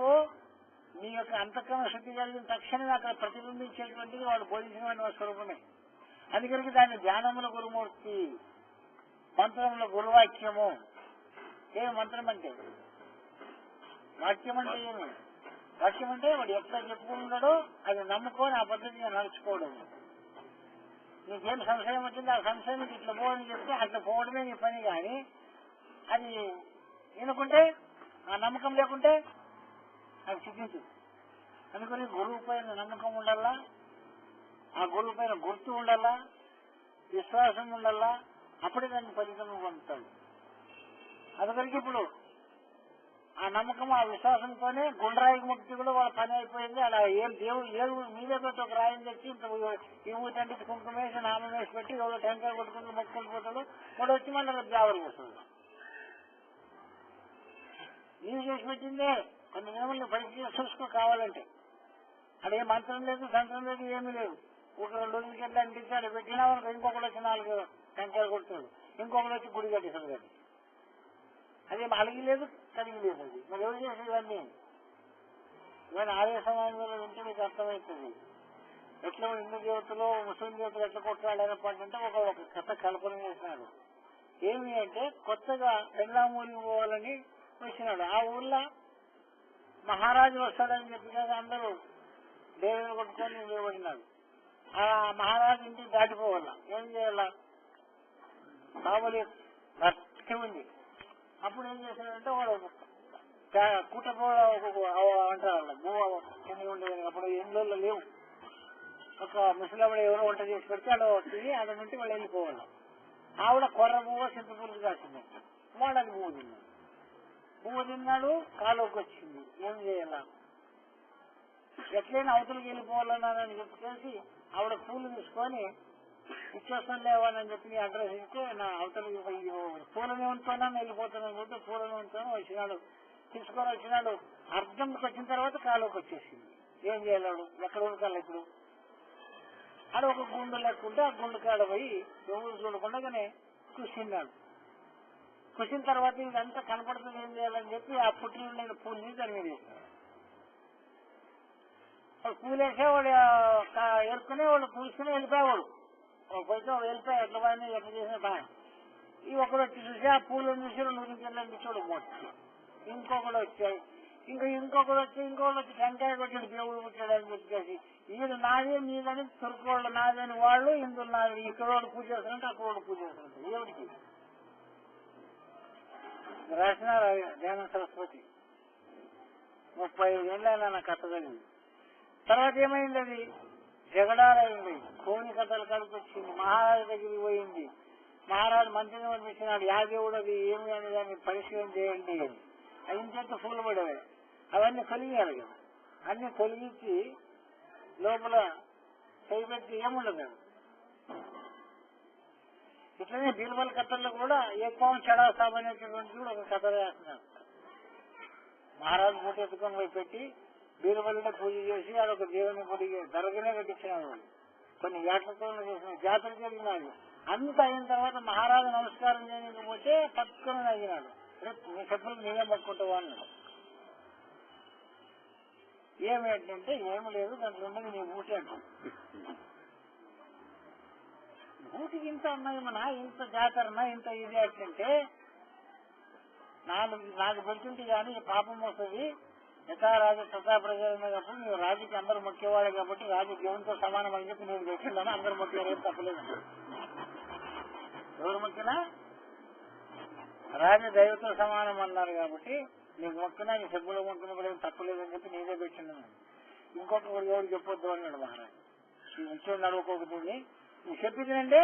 నీ యొక్క అంతఃకరణ శుద్ధి కలిగిన తక్షణమే అక్కడ ప్రతిబింబించేటువంటిది వాడు బోధించిన స్వరూపమే. అందుకని దాన్ని ధ్యానముల గురుమూర్తి, మంత్రముల గురువాక్యము. ఏమి మంత్రం అంటే? వాక్యం అంటే ఏమి? వాక్యం అంటే వాడు ఎట్లా చెప్పుకున్నాడో అది నమ్ముకొని ఆ పద్ధతిగా నడుచుకోవడం. నీకేం సంశయం వచ్చింది ఆ సంశయం ఇట్లా పోవని చెప్తే అట్లా పోవడమే నీ పని. కానీ అది వినుకుంటే, ఆ నమ్మకం లేకుంటే అది సిద్ధించదు. అందుకని గురువు పైన నమ్మకం ఉండాలా, ఆ గురువు పైన గుర్తు ఉండాలా, విశ్వాసం ఉండాలా, అప్పుడే దాన్ని ఫలితం పొందుతాడు. అందుకనికి ఇప్పుడు ఆ నమ్మకం ఆ విశ్వాసంతోనే గుండ్రాయి ముక్తి కూడా వాళ్ళ పని అయిపోయింది. అలా ఏం దేవుడు ఏడు మీదే పెట్టి ఒక రాయిని తెచ్చి ఈ ఊటంటే కుంకుమ వేసి నామం వేసి పెట్టి ఎవరో టెంకాయ కొట్టుకుంటూ మొక్కుకుంటూ పోతాడు. వాడు వచ్చి మళ్ళీ జావరు పోతాడు. నీవు చేసి పెట్టిందే కొన్ని నియమాలను పరీక్ష చూసుకో కావాలంటే. అక్కడ ఏ మంత్రం లేదు, తంత్రం లేదు, ఏమీ లేదు. ఒక 2 రోజులకి వెళ్ళి అంటించాడు పెట్టినా వాళ్ళకి ఇంకొకటి వచ్చి 4 టెంకాయలు కొడుతాడు, ఇంకొకటి వచ్చి గుడి కట్టేశాడు. కానీ అదేం అలిగి లేదు, కలిగి లేదు. అది మరి ఎవరు చేసేదాన్ని? ఇవన్నీ ఆర్య సమాజంలో ఉంటే మీకు అర్థమవుతుంది. ఎట్లా హిందూ దేవతలు ముస్లిం దేవతలు ఎట్లా కొట్లాడారంటే ఒక కథ కల్పన చేసినాడు. ఏమి అంటే కొత్తగా పెళ్ళామూరికి పోవాలని వచ్చినాడు. ఆ ఊర్లో మహారాజు వస్తాడని చెప్పి కదా అందరూ దేవుని కొట్టుకొని నిలబడినాడు. ఆ మహారాజు ఇంటికి దాటిపోవాల. ఏం చేయాల? బాబులు భక్తి ఉంది. అప్పుడు ఏం చేశాడంటే వాడు కూటపో అంటారు భూ ఉండేది. అప్పుడు ఇండ్లలో లేవు. ఒక ముసలావిడ ఎవరో వంట చేసి పెడితే అలా తిని అక్కడ నుండి వాళ్ళు వెళ్ళిపోవాలి. ఆవిడ కొర్ర పువ్వు చింతపురుగు కాసింది. వాడు అది పువ్వు తిన్నాడు, కాలోకి వచ్చింది. ఏం చేయాల? ఎట్లయినా అవతలకి వెళ్ళిపోవాలన్నానని చెప్పేసి ఆవిడ పూలు తీసుకొని ఇచ్చేస్తాను లేవాలని చెప్పి నీ అడ్రస్ ఇస్తే నా అవతలకి పూలని ఉంటున్నాను వెళ్ళిపోతానని చెప్పి పూలని ఉంటున్నాను వచ్చినాడు. తీసుకొని వచ్చినాడు. అర్ధంకి వచ్చిన తర్వాత కాలోకి వచ్చేసింది. ఏం చేయలేడు? ఎక్కడ ఉడకాలి ఇప్పుడు? ఆడ ఒక గుండు లేకుంటే ఆ గుండు కాడ పోయి ఎవరు చూడకుండానే కూర్చున్నాడు. కూర్చున్న తర్వాత ఇదంతా కనపడుతుంది ఏం చేయాలని చెప్పి ఆ పుట్టిన ఉండే పూల్ని దాని మీద వేసినాడు. వాడు పూలేసే వాడు ఏరుకునే వాడు కూర్చుని వెళ్ళిపోయేవాడు. పోతే వెళ్ళిపోయి ఎట్లా పోయినా ఎట్లా చేసినా బాగా. ఈ ఒకడు వచ్చి చూసి ఆ పూలను చూసి 2 నిమిషాలు చూడు మొత్తం. ఇంకొకడు వచ్చాయి, ఇంకొకడు వచ్చి టెంకాయ కొట్టాడు దేవుడు పుట్టాడని చెప్పేసి వీడు నాదే నీదని తురుకోళ్ళు నాదని వాళ్ళు ఇందులో నాది. ఇక్కడ వాడు పూజ చేస్తారంటే అక్కడ వాడు పూజ చేస్తారంటే ఎవరికి రాసినారు? ధ్యాన సరస్వతి 35 ఏళ్ళైనా నా కథ కలిగింది. తర్వాత ఏమైంది? అది జగడాలైంది. కోని కథలు కలిపి వచ్చింది. మహారాజు దగ్గరికి పోయింది. మహారాజు మంత్రిని పంపించినాడు. యాదేవుడు అది ఏమి అని దాన్ని పరిశీలన చేయండి అని. అయిన చేత పూలు పడేవి. అవన్నీ తొలగియాలి కదా. అన్ని తొలగించి లోపల చేపెట్టి ఏముండదు. ఇట్లనే బీర్బల్ కథల్లో కూడా ఎక్కువ చెడా సాబ్ అనేటటువంటి కూడా ఒక కథ వేస్తున్నారు. మహారాజు పూట ఎత్తుకొని పోయి పెట్టి బీర్బల్ని పూజ చేసి అదొక దేవుని గుడి దర్గానే కట్టించినాడు. వాళ్ళు కొన్ని ఏట్లతో చేసిన జాతర జరిగినాడు. అంత అయిన తర్వాత మహారాజు నమస్కారం చేయకపోతే పట్టుకొని అడిగినాడు. నీ సభ్యులు నేనే పట్టుకుంటావా అన్నాడు. ఏమేంటంటే ఏమి లేదు, దాంట్లో ఉన్నది నీ ఊటి అంటాం. ఊటికి ఇంత అన్నమనా, ఇంత జాతరనా, ఇంత ఇది అంటే నాకు పెడుతుంటే కానీ పాపం వస్తుంది. యథారాజు సదా ప్రజలప్పుడు నువ్వు రాజుకి అందరూ మొక్కేవాడు కాబట్టి రాజు దేవునితో సమానం అని చెప్పి నేను పెట్టిందని అందరూ మొక్కేవారు. ఏం తప్పలేదు. ఎవరు మొక్కినా రాజు దైవతో సమానం అన్నారు కాబట్టి నీకు మొక్కినా నీ సభ్యులు మొక్కిన కూడా ఏం తప్పలేదని చెప్పి నేనే పెట్టినాను. ఇంకొక ఎవరు చెప్పొద్దు అన్నాడు మహారాజు. ఈ విషయం నడువుకోకపోతే నువ్వు చెప్పిందంటే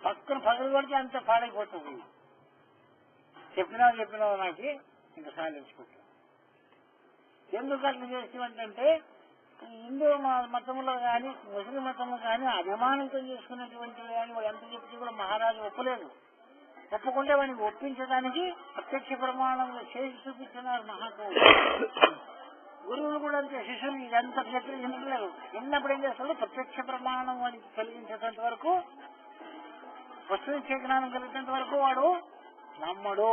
పక్కన పగలు కొడితే అంత పాడైపోతుంది. చెప్పినావు నాకు ఇంకా సాధించుకుంటా. ఎందుకు అట్లా చేసేవంటే హిందూ మతంలో కానీ ముస్లిం మతంలో కానీ అభిమానంతో చేసుకున్నటువంటివి కానీ వాడు ఎంత చెప్పి కూడా మహారాజు ఒప్పలేదు. ఒప్పుకుంటే వాడిని ఒప్పించడానికి ప్రత్యక్ష ప్రమాణంలో చేసి చూపిస్తున్నారు మహాకవులు. గురువులు కూడా అంతే, శిష్యులు ఇదంతా చెప్పి వినలేదు. విన్నప్పుడు ఏం చేస్తాడు, ప్రత్యక్ష ప్రమాణం వాడికి కలిగించేంత వరకు, వస్తునిచ్చే జ్ఞానం కలిగేంత వరకు వాడు నమ్మడు.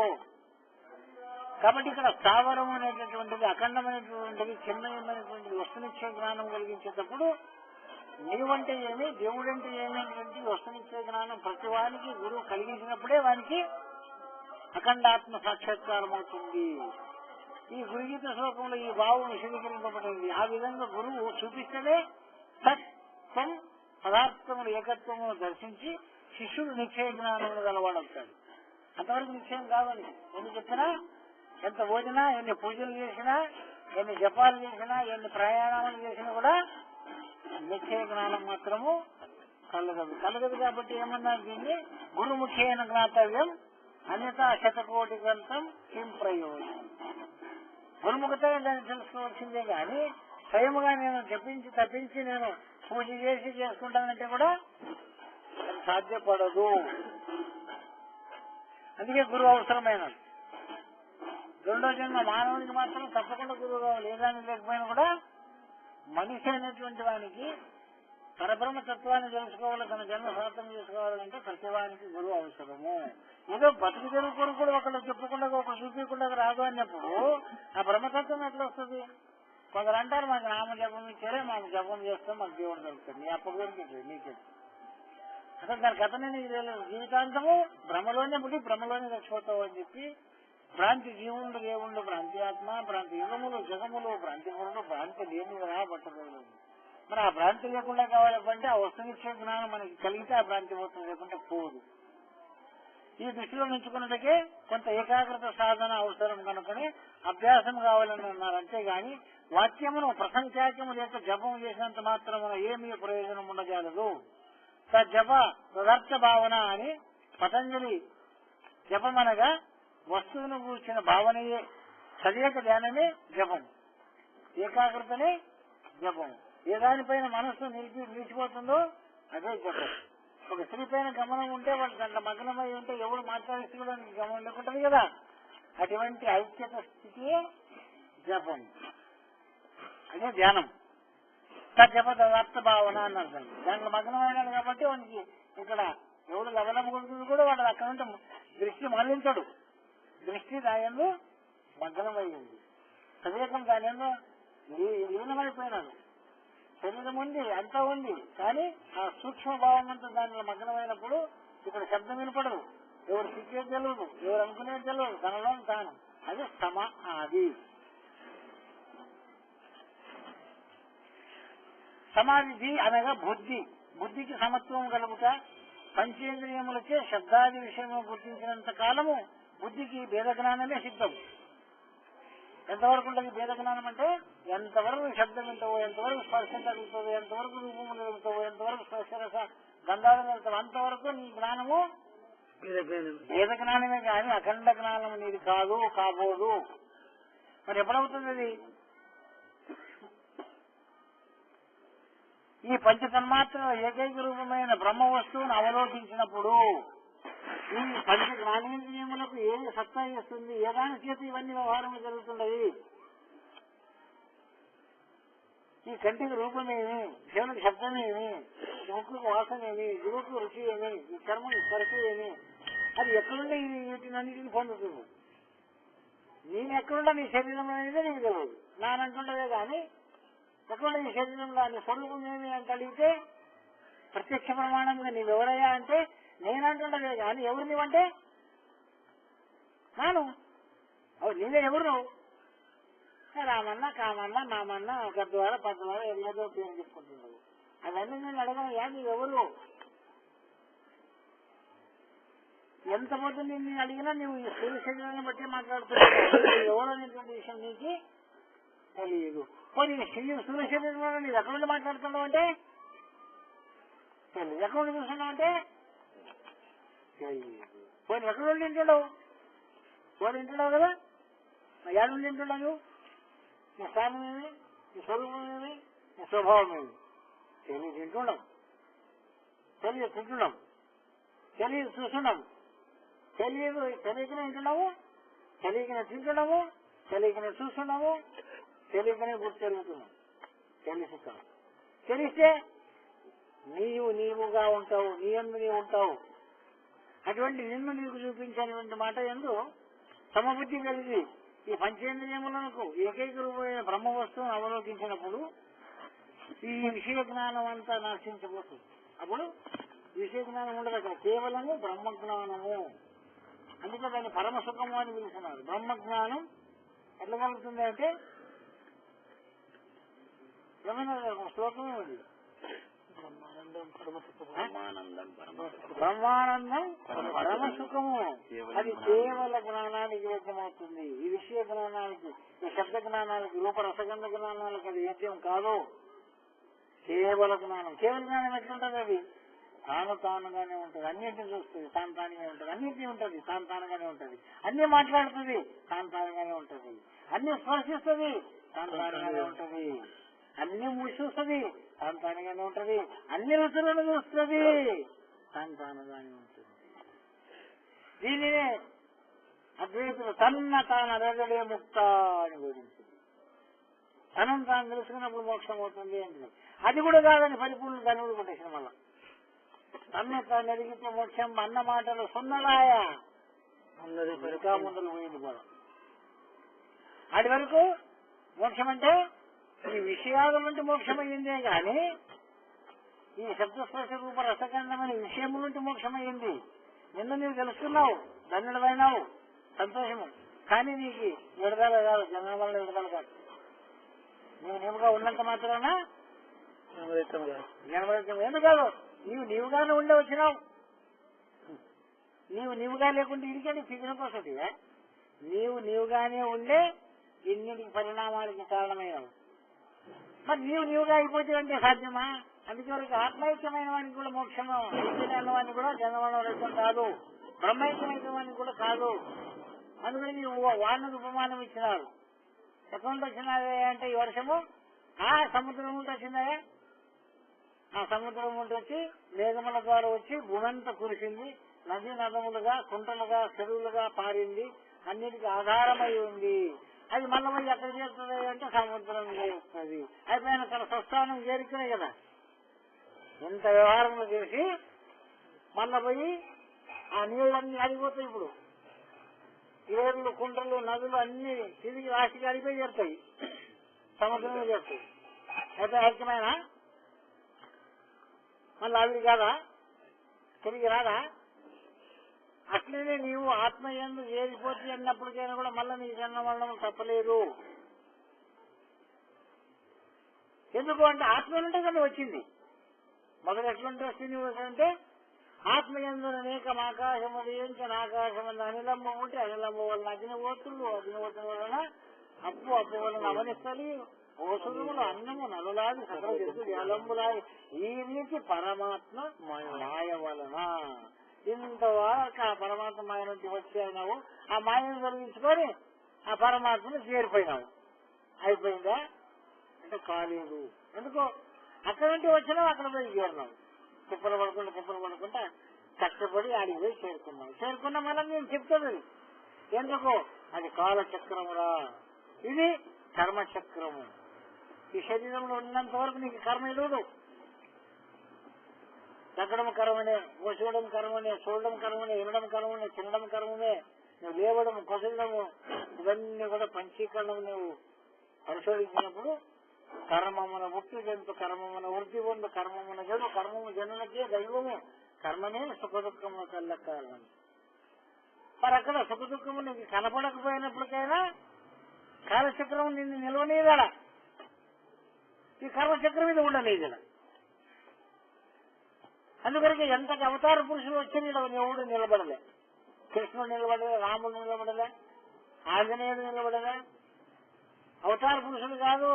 కాబట్టి ఇక్కడ స్థావరం అనేటటువంటిది, అఖండమైనటువంటిది, చిన్నమైనటువంటిది వస్తునిచ్చే జ్ఞానం కలిగించేటప్పుడు నీవంటే ఏమి, దేవుడంటే ఏమి అనేటువంటి వస్తునిచ్చే జ్ఞానం ప్రతి వానికి గురువు కలిగించినప్పుడే వానికి అఖండాత్మ సాక్షాత్కారం అవుతుంది. ఈ గురుగీత శ్లోకంలో ఈ భావం విశదీకరింపబడింది. ఆ విధంగా గురువు చూపిస్తేనే సత్వం పదార్థములు ఏకత్వమును దర్శించి శిష్యుడు నిశ్చయ జ్ఞానములు గలవాడవుతాడు. అంతవరకు నిశ్చయం కావాలి. ఎన్ని చెప్పినా, ఎంత భోజనా, ఎన్ని పూజలు చేసినా, ఎన్ని జపాలు చేసినా, ఎన్ని ప్రయాణాలు చేసినా కూడా నిశ్చయ జ్ఞానం మాత్రము కలగదు. కాబట్టి ఏమన్నారు దీన్ని, గురుముఖ్యైన జ్ఞాతవ్యం అన్యతా శతకోటి గ్రంథం కిం ప్రయోజనం. గురుముఖతో దాన్ని తెలుసుకోవాల్సిందే కానీ స్వయముగా నేను తప్పించి నేను పూజ చేసి చేసుకుంటానంటే కూడా సాధ్యపడదు. అందుకే గురువు అవసరమైనది. రెండో జన్మ మానవునికి మాత్రం తప్పకుండా గురువు కావాలి. ఏదాన్ని లేకపోయినా కూడా మనిషి అనేటువంటి వానికి పరబ్రహ్మ తత్వాన్ని తెలుసుకోవాలి, తన జన్మ సార్థం చేసుకోవాలంటే ప్రతివానికి గురువు అవసరము. ఏదో బతుకు తెరువు కొరకు కూడా ఒకళ్ళు చెప్పకుండా ఒకరు చూపించకుండా రాదు అన్నప్పుడు ఆ బ్రహ్మతత్వం ఎట్లా వస్తుంది? కొందరు అంటారు, మాకు నామ జపం ఇచ్చారే, మాకు జపం చేస్తే మాకు దేవుడు దొరుకుతాడు. నీ అప్పగారికి నీకే అసలు దాని కథనే నీకు తెలియదు. జీవితాంతము భ్రమలోనే పుట్టి భ్రమలోనే చచ్చిపోతావు అని చెప్పి భ్రాంతి జీవుండు దేవుండు భ్రాంతి ఆత్మ భ్రాంతి యుగములు జగములు భ్రాంతి పురుడు భ్రాంతి లేని పట్టలేదు. మరి ఆ భ్రాంతి లేకుండా కావాలంటే ఆ వస్తునిచ్చే జ్ఞానం మనకి కలిగితే ఆ భ్రాంతి పోతుంది, లేకుంటే పోదు. ఈ దృష్టిలో నుంచుకున్నట్టుకే కొంత ఏకాగ్రత సాధన అవసరం కనుకని అభ్యాసం కావాలని అన్నారు. అంతేగాని వాక్యమును ప్రసంఖ్యాక్యము లేక జపం చేసినంత మాత్రమున ఏమీ ప్రయోజనం ఉండజాలదు. జప తదర్థ భావన అని పతంజలి జపమనగా వస్తువును కూర్చిన భావనయే, సదేక ధ్యానమే జపం, ఏకాగ్రతనే జపం. ఏ దానిపైన మనస్సు నిలిచిపోతుందో అదే జపం. ఒక స్త్రీ పైన గమనం ఉంటే వాడు దాంట్లో మగ్నమై ఉంటే ఎవరు మాట్లాడేసి కూడా గమనం లేకుంటది కదా. అటువంటి ఐక్యత స్థితియే జపం, అదే ధ్యానం. జప తదర్థ భావన అని అర్థం. దాంట్లో మగ్నమైనాడు కాబట్టి వానికి ఇక్కడ ఎవడు లగ్నం కొడుతుంది కూడా వాడు అక్కడ ఉంటే దృష్టి మరలించడు. దృష్టి దాయంలో మగ్నమైంది, సదేకం దానిలో లీనమైపోయినాడు. శరీరం ఉంది, అంతా ఉంది, కానీ ఆ సూక్ష్మ భావం అంతా దానిలో మగ్నమైనప్పుడు ఇక్కడ శబ్దం వినపడదు, ఎవరు సిక్కేది తెలియదు, ఎవరు అనుకునేది తెలియదు, తనలో తాను. అది సమాధి. సమాధి అనగా బుద్ధి, బుద్ధికి సమత్వం కలుగుట. పంచేంద్రియములచే శబ్దాది విషయము గుర్తించినంత కాలము బుద్ధికి భేద జ్ఞానమే సిద్ధం. ఎంతవరకు ఉంటుంది భేద జ్ఞానం అంటే, ఎంతవరకు శబ్దం వింటావో, ఎంతవరకు స్పర్శ తగ్గుతుందో, ఎంతవరకు రూపము తగ్గుతావో, ఎంతవరకు స్పర్శరస గంధాలు తగ్గుతావు, అంతవరకు నీ జ్ఞానము భేద జ్ఞానమే కానీ అఖండ జ్ఞానము నీది కాదు, కాబోదు. మరి ఎప్పుడవుతుంది అది? ఈ పంచతన్మాత్ర ఏకైక రూపమైన బ్రహ్మ వస్తువును అవలోకించినప్పుడు ఈ పంచ జ్ఞానేంద్రియములకు ఏది సత్తా చేస్తుంది, ఏ దాని చేత ఇవన్నీ వ్యవహారములు జరుగుతున్నాయి. ఈ కంటికి రూపమేమి, చెవులకు శబ్దమేమి, ముక్కుకు వాసనేమి, దిగుకు రుచి ఏమి, ఈ చర్మం స్పర్శ ఏమి, అది ఎక్కడుండే వీటినన్నిటిని పొందుతుంది. నేను ఎక్కడుండా నీ శరీరంలో అనేది నీకు తెలియదు. నానంటుండదే కానీ ఎక్కడుండే నీ శరీరంలో నీ స్వరూపం ఏమి అంటే అడిగితే ప్రత్యక్ష ప్రమాణంగా నీవెవరయ్యా అంటే నేనంటుండదే కానీ ఎవరు నీవంటే నాను. అవు నీవే ఎవరు? నువ్వు రామన్నా కామన్నా మామన్నా గద్వార పద్వార ఏదో పేరు చెప్పుకుంటున్నావు. అవన్నీ నేను అడగనయ్యా నీవెవరు? ఎంత పోతుంది నేను అడిగినా నువ్వు ఈ స్థూల శరీరాన్ని బట్టి మాట్లాడుతున్నావు. ఎవరు అనేటువంటి విషయం నీకు తెలియదు. పోనీ స్థూల శరీరంలో నీవు ఎక్కడ నుండి మాట్లాడుతున్నావు అంటే తెలియదు. ఎక్కడ నుండి చూస్తున్నావు అంటే తెలియదు. పోనీ ఎక్కడ నుండి తింటున్నావు? పోనీ తింటున్నావు కదా, ఎక్కడ నుండి తింటున్నావు? నువ్వు నీ స్థానం ఏమి, నీ స్వరూపం ఏమి, నీ స్వభావం ఏమి? తెలియ తింటున్నాం, తెలియ తింటున్నాం, తెలియ చూస్తున్నాం, తెలియకనే వింటున్నాము, తెలియకనే తింటున్నాము, తెలియకనే చూస్తున్నాము, తెలియకనే గుర్తు జరుగుతున్నాం. తెలిస్తే నీవుగా ఉంటావు, నీ యందు నీవు ఉంటావు. అటువంటి నిన్ను నీకు చూపించినటువంటి మాట యందు సమబుద్ధి కలిగి ఈ పంచేంద్రియములకు ఏకైక రూపమైన బ్రహ్మ వస్తువును అవలోకించినప్పుడు ఈ విషయ జ్ఞానం అంతా నశించబోతుంది. అప్పుడు విషయ జ్ఞానం ఉండదు, అక్కడ కేవలము బ్రహ్మజ్ఞానము. అందుకే దాన్ని పరమ సుఖము అని పిలుస్తున్నారు. బ్రహ్మజ్ఞానం ఎట్లా కలుగుతుంది అంటే ఏమైనా శ్లోకమే ఉంది, బ్రహ్మానందం పరమ సుఖము. అది కేవల జ్ఞానానికి వ్యక్తమవుతుంది. ఈ విషయ జ్ఞానానికి, ఈ శబ్ద జ్ఞానానికి, రూపరసగంధ జ్ఞానాలకు అది వ్యక్తం కాదు. కేవల జ్ఞానం. కేవల జ్ఞానం ఎట్లుంటుంది? అది తానుగానే ఉంటుంది, అన్నింటిని చూస్తుంది, తానుగానే ఉంటుంది, అన్నింటినీ ఉంటుంది, తానుగానే ఉంటుంది, అన్ని మాట్లాడుతుంది, తానుగానే ఉంటుంది, అన్ని స్పర్శిస్తుంది, తానుగానే ఉంటుంది, అన్ని చూస్తుంది, తానుగానే ఉంటుంది, అన్ని రుచులను చూస్తుంది, తానుగానే ఉంటుంది. దీనినే అద్వైతులు తాను అరగడే ముక్త అని బోధించింది. తనను తాను తెలుసుకున్నప్పుడు మోక్షం అవుతుంది అంటే అది కూడా కాదని పరిపూర్ణ ధనువులు కొట్టేసిన వల్ల తన్ను తాను ఎదిగితే మోక్షం అన్న మాటలు సున్నలాయ అన్నది ఇంకా ముందులు పోయింది కూడా. అది వరకు మోక్షం అంటే ఈ విషయాల నుండి మోక్షమయ్యిందే గాని ఈ శబ్దస్పర్శ రూప రసగంధమనే విషయం నుండి మోక్షమయ్యింది. నిన్ను నీవు తెలుసుకున్నావు, ధన్యుడమైనావు, సంతోషము. కానీ నీకు విడుదల కాదు, జన్మ వల్ల విడుదల కాదు. నీవు నీవుగా ఉన్నంత మాత్రాన జన్మరహితం ఎందుకు కాదు? నీవుగానే ఉండే వచ్చినావు. నీవుగా లేకుంటే ఇడికండి ఫిజిన కోసం నీవుగానే ఉండే ఇన్నింటికి పరిణామాలకి కారణమైనవు. మరి నీవుగా అయిపోతే అంటే సాధ్యమా? అందుకే వరకు ఆత్మైక్యమైన వానికి కూడా మోక్షము, ఐక్యమైన అన్నవాడిని కూడా జన్మరహితం కాదు, బ్రహ్మైక్యమైన వాడిని కూడా కాదు. అందుకని నీవు వాడిని ఉపమానం ఇచ్చినారు. ఎటువంటి వచ్చినావే అంటే ఈ వర్షము సముద్రం నుండి వచ్చిందా? ఆ సముద్రం నుండి వచ్చి మేఘముల ద్వారా వచ్చి భూమంతా కురిసింది, నదీ నదములుగా, కుంటలుగా, చెరువులుగా పారింది, అన్నిటికీ ఆధారమై ఉంది. అది మళ్ళీ పోయి ఎక్కడ చేరుతుంది అంటే సముద్రం చేస్తుంది. అయిపోయిన తన స్వస్థానం చేరుకునే కదా ఇంత వ్యవహారంలో చేసి మళ్ళా పోయి ఆ నీళ్ళన్నీ అడిగిపోతాయి. ఇప్పుడు ఏర్లు, కుంటలు, నదులు అన్ని తిరిగి రాశికి అడిగిపోయి చేరుతాయి, సముద్రంలో చేరుతాయి. అయితే ఐక్యమైన మళ్ళీ అవి కాదా, తిరిగి రాదా? అట్లనే నీవు ఆత్మయందు ఏరిపోతే అన్నప్పటికైనా కూడా మళ్ళీ నీ జన్మ మరణం తప్పలేదు. ఎందుకు అంటే ఆత్మ నుంటే కదా వచ్చింది. మొదలు ఎట్లుంటే వస్తుంది అంటే ఆత్మయందు అనేకం ఆకాశము వేయించిన ఆకాశం అనిలంబం ఉంటే అనిలంబం వలన అగ్నివోత్రులు, అగ్నివోత్రుల వలన అప్పు వలన అవనిస్తలి, ఓసురుములు, అన్నము, నలులాది సకల జంతువులు ఎలంబులాది. ఈ రీతి పరమాత్మ మాయ వలన ఇంతవరకు ఆ పరమాత్మ మాయ నుంచి వచ్చాయినావు, ఆ మాయను తొలగించుకొని ఆ పరమాత్మను చేరిపోయినావు. అయిపోయిందా అంటే కాలేదు. ఎందుకో అక్కడ నుండి వచ్చినావు, అక్కడ పోయి చేరినావు. కుప్పలు పడుకుంటా కష్టపడి ఆడికి పోయి చేరుకున్నావు. చేరుకున్నా మళ్ళీ నేను చెప్తుంది ఎందుకు? అది కాలచక్రమురా, ఇది కర్మచక్రము. ఈ శరీరంలో ఉన్నంత వరకు నీకు కర్మ లేదు. తగ్గడం కర్మనే, మోసడం కర్మనే, చూడడం కర్మనే, వినడం కర్మనే, తినడం కర్మమే, నువ్వు లేవడం, కొసలడము, ఇవన్నీ కూడా పంచీకరణం. నువ్వు పరిశోధించినప్పుడు కర్మమున ముక్తి జంతు, కర్మమున వృద్ధి పొందు, కర్మమున జడు, కర్మము జనులకే దైవము, కర్మనే సుఖ దుఃఖము కల్ల కారణం. మరి అక్కడ సుఖ దుఃఖము నీకు కనపడకపోయినప్పటికైనా కాలచక్రం నిన్ను నిలవనీయగల, ఈ కర్మచక్రం మీద ఉండనీయగల. అందుకని ఎంతటి అవతార పురుషులు వచ్చి ఎవడు నిలబడలే. కృష్ణుడు నిలబడలే, రాముడు నిలబడలే, ఆంజనేయుడు నిలబడలే. అవతార పురుషులు కాదు,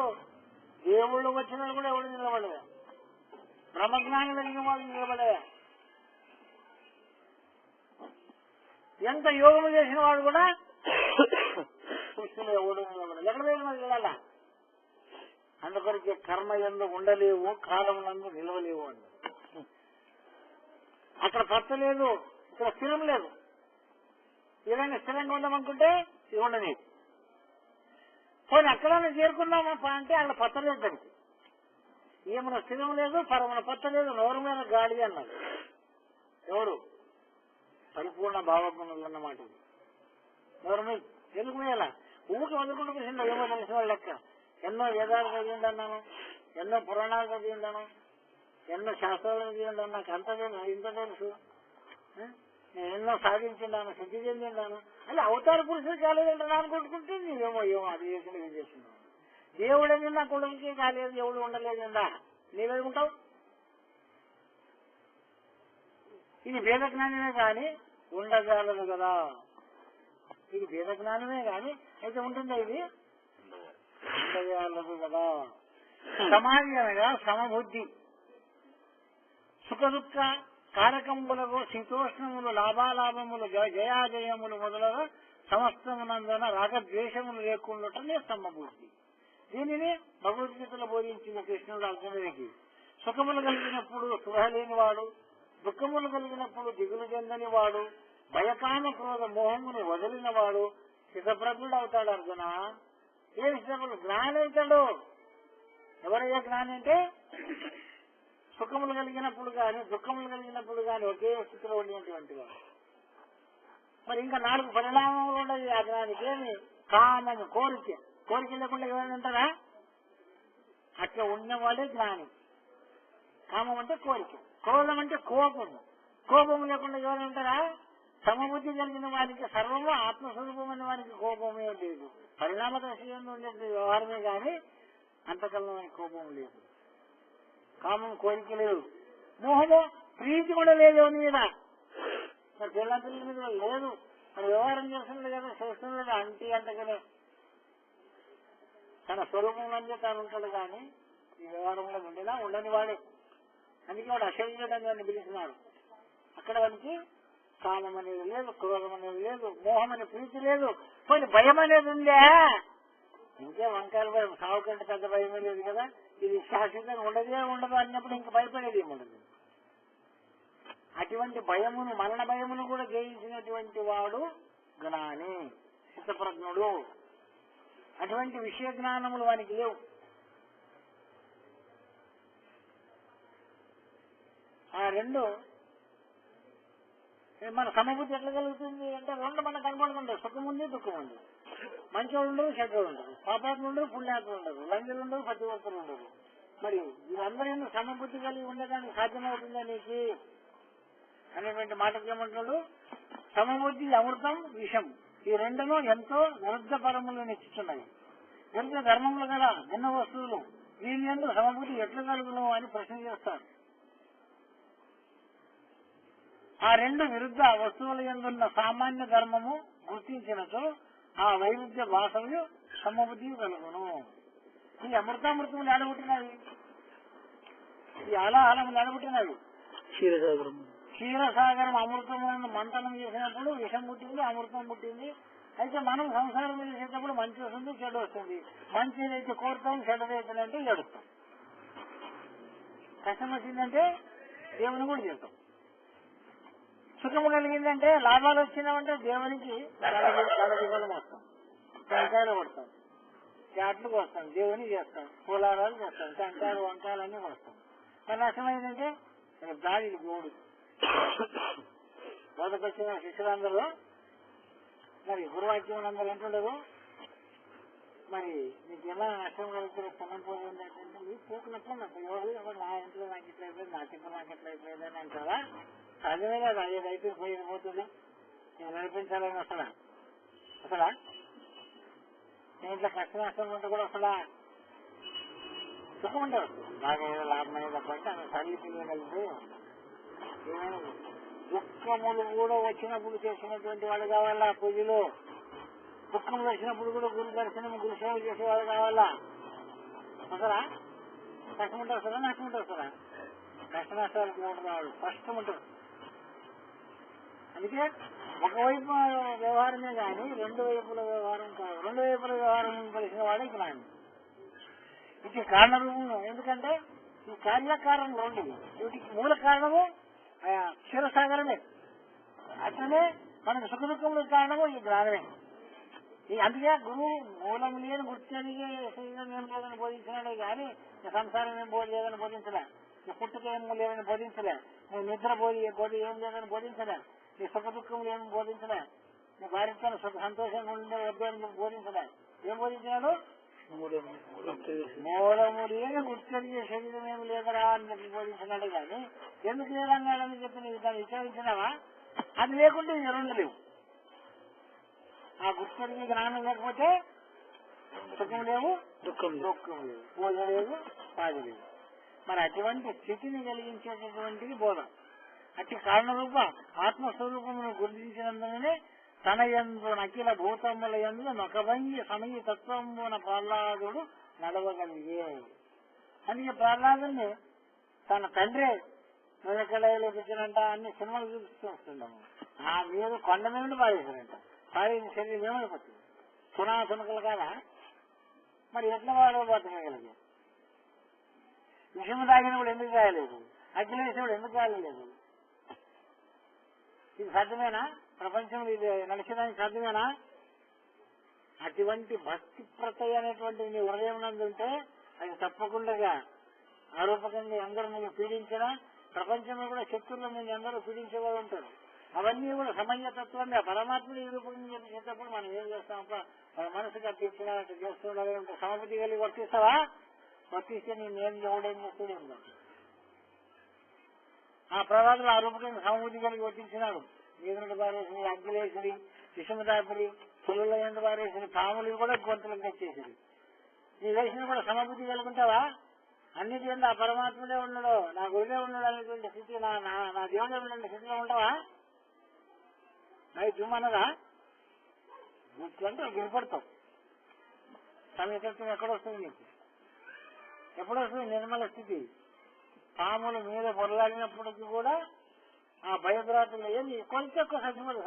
దేవుళ్ళు వచ్చిన కూడా ఎవడు నిలబడలే. బ్రహ్మజ్ఞానం కలిగిన వాళ్ళు నిలబడే. ఎంత యోగము చేసిన వాడు కూడా కృష్ణుడు ఎవడు నిలబడలే. ఎక్కడ వెళ్ళాలి? అందుకొరికి కర్మ యందు ఉండలేవు, కాలమునందు నిలవలేవు అని. అక్కడ పచ్చ లేదు, ఇక్కడ స్థిరం లేదు. ఏదైనా స్థిరంగా ఉందామనుకుంటే ఇది ఉండని. పోనీ అక్కడన్నా చేరుకున్నామా అంటే అక్కడ పచ్చలేదు. దానికి ఏమన్నా స్థిరం లేదు, పరమన పచ్చలేదు, నోరు మీద గాడి అన్నారు. ఎవరు? పరిపూర్ణ భావగుణులు అన్నమాట. నోరు మీద ఎందుకు మేల ఊరికి వదులుకుంటూ కూర్చుంటా. ఏమో తెలిసిన వాళ్ళు లెక్క. ఎన్నో వేదాలు చదివి ఉన్నాను, ఎన్నో పురాణాలు చదివి ఉన్నాను, ఎన్నో శాస్త్రాలు చదివి ఉన్నాను. నాకు అంత తెలుసు, ఇంత తెలుసు. నేను ఎన్నో సాధించున్నాను, సిద్ధి చెందిన్నాను. అలా అవతార పురుషులు కాలేదంటే నాకు కొట్టుకుంటే నీవేమో అది చేసిన ఇది చేస్తున్నావు. దేవుడని నా కొడుకుకే కాలేదు, ఎవడు ఉండలేదా? నీవేముంటావు? ఇది వేద జ్ఞానమే కానీ ఉండగలదు కదా. ఇది వేద జ్ఞానమే కానీ అయితే ఉంటుందా? ఇది ఉండగలదు కదా. సమాధి అనగా సమబుద్ధి. సుఖ దుఃఖ కారకములకు శీతోష్ణములు, లాభాలాభములు, జయాజయములు మొదలగా సమస్తమునందున రాగద్వేషములు లేకుండానే సమబుద్ధి. దీనిని భగవద్గీతలో బోధించిన కృష్ణుడు అర్జునుడికి. సుఖములు కలిగినప్పుడు సుఖ లేనివాడు, దుఃఖములు కలిగినప్పుడు దిగులు చెందని వాడు, భయకామ క్రోధ మోహమును వదిలినవాడు స్థితప్రజ్ఞుడు అవుతాడు. అర్జున ఏ స్థితప్రజ్ఞుడు? జ్ఞాని అవుతాడు. ఎవరయ్యా జ్ఞాని అంటే? సుఖములు కలిగినప్పుడు కానీ దుఃఖములు కలిగినప్పుడు కానీ ఒకే స్థితిలో ఉండేటువంటి వాడు. మరి ఇంకా 4 పరిణామాలు ఉండదు ఆ జ్ఞానికి. ఏమి? కామము, కోరిక లేకుండా ఎవరైనా ఉంటారా? అట్లా ఉన్నవాడే జ్ఞాని. కామం అంటే కోరిక, క్రోధం అంటే కోపము లేకుండా ఎవరైనా ఉంటారా? సమబుద్ధి కలిగిన వారికి సర్వము ఆత్మస్వరూపమైన వారికి కోపమే లేదు. పరిణామ దశలో ఉండే వ్యవహారమే కానీ అంతకల్లా కోపం లేదు. కామం, కోరిక లేదు. మోహము, ప్రీతి కూడా లేదు ఎవరి మీద. మరి పిల్లల మీద లేదు. మరి వ్యవహారం చేస్తుంది కదా, చేస్తుంది కదా. అంతగానే తన స్వరూపంలోనే తాను ఉంటాడు కానీ ఈ వ్యవహారంలో ఉండేలా ఉండని వాడే. అందుకే వాడు అశరీరుడు అని పిలిచినాడు. అక్కడ వాడికి కామం అనేది లేదు, క్రోధం అనేది లేదు, మోహం అనే ప్రీతి లేదు. కొన్ని భయం అనేది ఉందే. ఇంకే వంకాయల భయం, సాగు కంటే పెద్ద భయమే లేదు కదా. ఇది శాశ్వతంగా ఉండదు అన్నప్పుడు ఇంక భయపడేది ఏముండదు. అటువంటి భయమును, మరణ భయమును కూడా జయించినటువంటి వాడు జ్ఞాని, స్థితప్రజ్ఞుడు. అటువంటి విషయ జ్ఞానములు వానికి లేవు. ఆ రెండు మన సమబుద్ధి ఎట్లా కలుగుతుంది అంటే 2 మనకు కనపడుతుంటాయి. సుఖం ఉంది, దుఃఖం ఉంది. మంచోళ్ళు ఉండరు, చెడ్డోళ్ళు ఉండరు, పాపాత్ములు ఉండరు, పుణ్యాత్ములు ఉండరు, లంజలు ఉండరు, పతివర్తలు ఉండరు. మరి వీళ్ళందరూ సమబుద్ధి కలిగి ఉండడానికి సాధ్యమవుతుందా నీకు అనేటువంటి మాటకి ఏమంటున్నాడు? సమబుద్ధి అమృతం, విషం. ఈ రెండును ఎంతో విరుద్ధ పరములు నిచ్చుతున్నాయి. విరుద్ధ ధర్మములు గల భిన్న వస్తువులు వీళ్ళ యందు సమబుద్ధి ఎట్లు కలుగును అని ప్రశ్న చేస్తారు. ఆ 2 విరుద్ధ వస్తువుల యందున్న సామాన్య ధర్మము గుర్తించినచో ఆ వైరుధ్య భాషలు సమబుద్ధి కలుగును. ఈ అమృతామృతములు ఎడబుట్టినవి, ఈ ఆలాహలములు ఎడబుట్టినవి. క్షీరసాగరం అమృతములను మంతనం చేసినప్పుడు విషం పుట్టింది, అమృతం పుట్టింది. అయితే మనం సంసారం చేసేటప్పుడు మంచి వస్తుంది, చెడు వస్తుంది. మంచి ఏదైతే కోరుతాం, చెడ్డదైతే ఏడుస్తాం. కష్టం వచ్చిందంటే దేవుని కూడా చేస్తాం. సుఖము కలిగిందంటే లాభాలు వచ్చినామంటే దేవునికి కళదిగలు వస్తాం, టెంకాయలు కొడతాం, చాట్లకు వస్తాం, దేవుని చేస్తాం, పూలారాలు చేస్తాం, టెంకాయలు వంకాయలన్నీ వస్తాం. మరి నష్టమైందంటే దాడికి గోడు. బోధకొచ్చిన శిష్యులందరూ మరి గురువాక్యం అందరూ అంటుండదు. మరి నీకు ఎలా నష్టం కలుగుతుంది, స్థలం పోయింది అంటే నీకు పూకున్నట్లు ఎవరు నా ఇంట్లో నాకు ఇట్లా అయిపోయింది, నా చిన్న నాకు ఎట్లా అయిపోయింది అని అంటారా? సాధ్యమే లేదు. అది అయితే పోతుంది. నేను నడిపించాలని వస్తుందా? నేను ఇట్లా కష్ట నష్టం ఉంటే కూడా వస్తుందా? సుఖం ఉంటే వస్తుంది. నాకు ఏదో లాభం అనేది తప్పంటే ఆమె తల్లి పిల్లగలిగితే ఏమైనా దుఃఖములు కూడా వచ్చినప్పుడు చేసినటువంటి వాళ్ళు కావాలా పూజలు. దుఃఖములు వచ్చినప్పుడు కూడా గురు దర్శనం, గురు సేవ చేసేవాళ్ళు కావాలా. వస్తారా? కష్టం ఉంటే వస్తారా, నష్టం ఉంటే వస్తారా? కష్ట నష్టాలకు రావాలి, కష్టం ఉంటుంది. అందుకే ఒకవైపు వ్యవహారమే కానీ 2 వైపుల వ్యవహారం కాదు. 2 వైపుల వ్యవహారం కలిసిన వాడే జ్ఞాని. ఇది కారణరూపము. ఎందుకంటే ఈ కార్యకారణం రెండు, వీటికి మూల కారణము క్షీరసాగరమే. అట్లనే మనకు సుఖ దుఃఖములకు కారణము ఈ జ్ఞానమే. అందుకే గురువు మూలం లేని గుర్తెరిగే శరీరం ఏం లేదని బోధించినాడే కానీ సంసారం ఏం లేదని బోధించలే, నీ పుట్టుక ఏం లేదని బోధించలే, నీ నిద్ర బోధి ఏం లేదని బోధించలే, నీ సుఖ దుఃఖములు ఏమి బోధించలే, నీ భార్యతో సుఖ సంతోషంగా ఉండే వద్దని బోధించలే. ఏం బోధించినాడు? మూలము లేని గుర్తెరిగే శరీరం ఏమి లేదరా అని చెప్పి బోధించినాడే కానీ ఎందుకు లేదన్నాడని చెప్పి నీకు దాన్ని విచారించినావా? అది లేకుంటే ఈ రెండు లేవు. ఆ గుర్తెరిగే జ్ఞానం లేకపోతే సుఖం లేవు, దుఃఖం లేవు, పూజ లేదు, పాజ లేదు. మరి అటువంటి స్థితిని కలిగించేటటువంటిది బోధ. అట్టి కారణరూప ఆత్మస్వరూపమును గుర్తించినందునే తన యందు అఖిల భూతముల యందు నొకభంగి సమయ తత్వమున ప్రహ్లాదుడు నడవగలిగే. అందుకే ప్రహ్లాదుని తన తండ్రి నూనెకళలో పెట్టినంట అన్ని సినిమాలు చూపిస్తూ వస్తుండము. ఆ మీద కొండ మీద పారేసారంట. పారేసిన శరీరం ఏమైపోతుంది? సునాసునకలు కాదా? మరి ఎట్లా వాడో బతకగలిగే? విషము తాగినప్పుడు ఎందుకు కాయలేదు? అగ్నివేసినప్పుడు ఎందుకు కాయలేదు? ఇది సాధ్యమేనా? ప్రపంచంలో ఇది నడిచడానికి సాధ్యమేనా? అటువంటి భక్తి ప్రత్యయ అనేటువంటిది నీ హృదయం నందుంటే అది తప్పకుండా ఆరూపకంగా అందరూ నువ్వు పీడించినా ప్రపంచంలో కూడా శక్తుల్లో నేను అందరూ పీడించేవాళ్ళు ఉంటారు. అవన్నీ కూడా సమయతత్వాన్ని ఆ పరమాత్మని ఈ రూపంగా చెప్పేటప్పుడు మనం ఏం చేస్తాం? మన మనసుకి అట్టించినా అట్లా చేస్తూ ఉండాలి. సమబుద్ధి కలిగి వర్తిస్తావా? వర్తిస్తే నేను ఎవడేం చేస్తూనే ఉన్నాను. ఆ ప్రవాదులు ఆ రూపంగా సమబుద్ధి కలిగి వర్తించినాడు. నీరుడు పారేసి, అగ్గిలేసి, విషమదాపురి, పులుల ఎందు పారేసి, పాములు కూడా గొంతులకు తెచ్చేసింది. నీ వేసిన కూడా సమబుద్ధి కలుగుంటావా? అన్నిటి ఎందు ఆ పరమాత్మడే ఉన్నాడు, నా గురుడే ఉన్నాడు అనేటువంటి స్థితి, నా దేవుడే ఉన్నటువంటి స్థితిలో ఉంటావా? నాకు జుమ్మన్నదా? అంటే వినపడతావు. సమయతత్వం ఎక్కడొస్తుంది నీకు? ఎప్పుడొస్తుంది నిర్మల స్థితి? పాముల మీద పొరలాడినప్పటికీ కూడా ఆ భయభ్రాతులు ఏమి కొంచెం ఎక్కువ సత్యపడు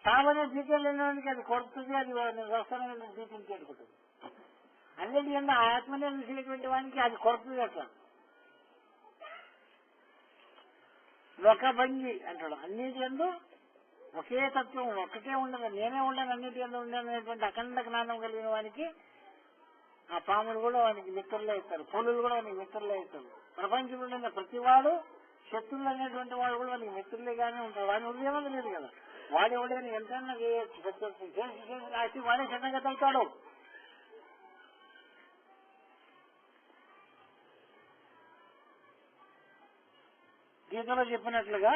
సామాన్య జీవితం లేనికి అది కొడుతుంది, అది వస్తానని జీవితం చేరుకుంటుంది. అన్నిటి ఎందు ఆత్మనే చూసేటువంటి వానికి అది కొడుతుంది. అట్లా లోకభంగి అంటాడు. అన్నిటి ఎందు ఒకే తత్వం, ఒక్కటే ఉండదు, నేనే ఉండను, అన్నిటి ఎందు ఉండను అనేటువంటి అఖండ జ్ఞానం కలిగిన వానికి ఆ పాములు కూడా వానికి మిత్రులే ఇస్తారు, పులులు కూడా వానికి మిత్రులే ఇస్తారు. ప్రపంచంలో ఉన్న ప్రతివాడు శత్రువులు అనేటువంటి వాడు కూడా వానికి మిత్రులేగానే ఉంటాడు. వాడిని ఉదయం లేదు కదా, వాడు ఎవడైనా ఎంతైనా చేసి వాడే చిన్నగా తగ్గుతాడు. గీతలో చెప్పినట్లుగా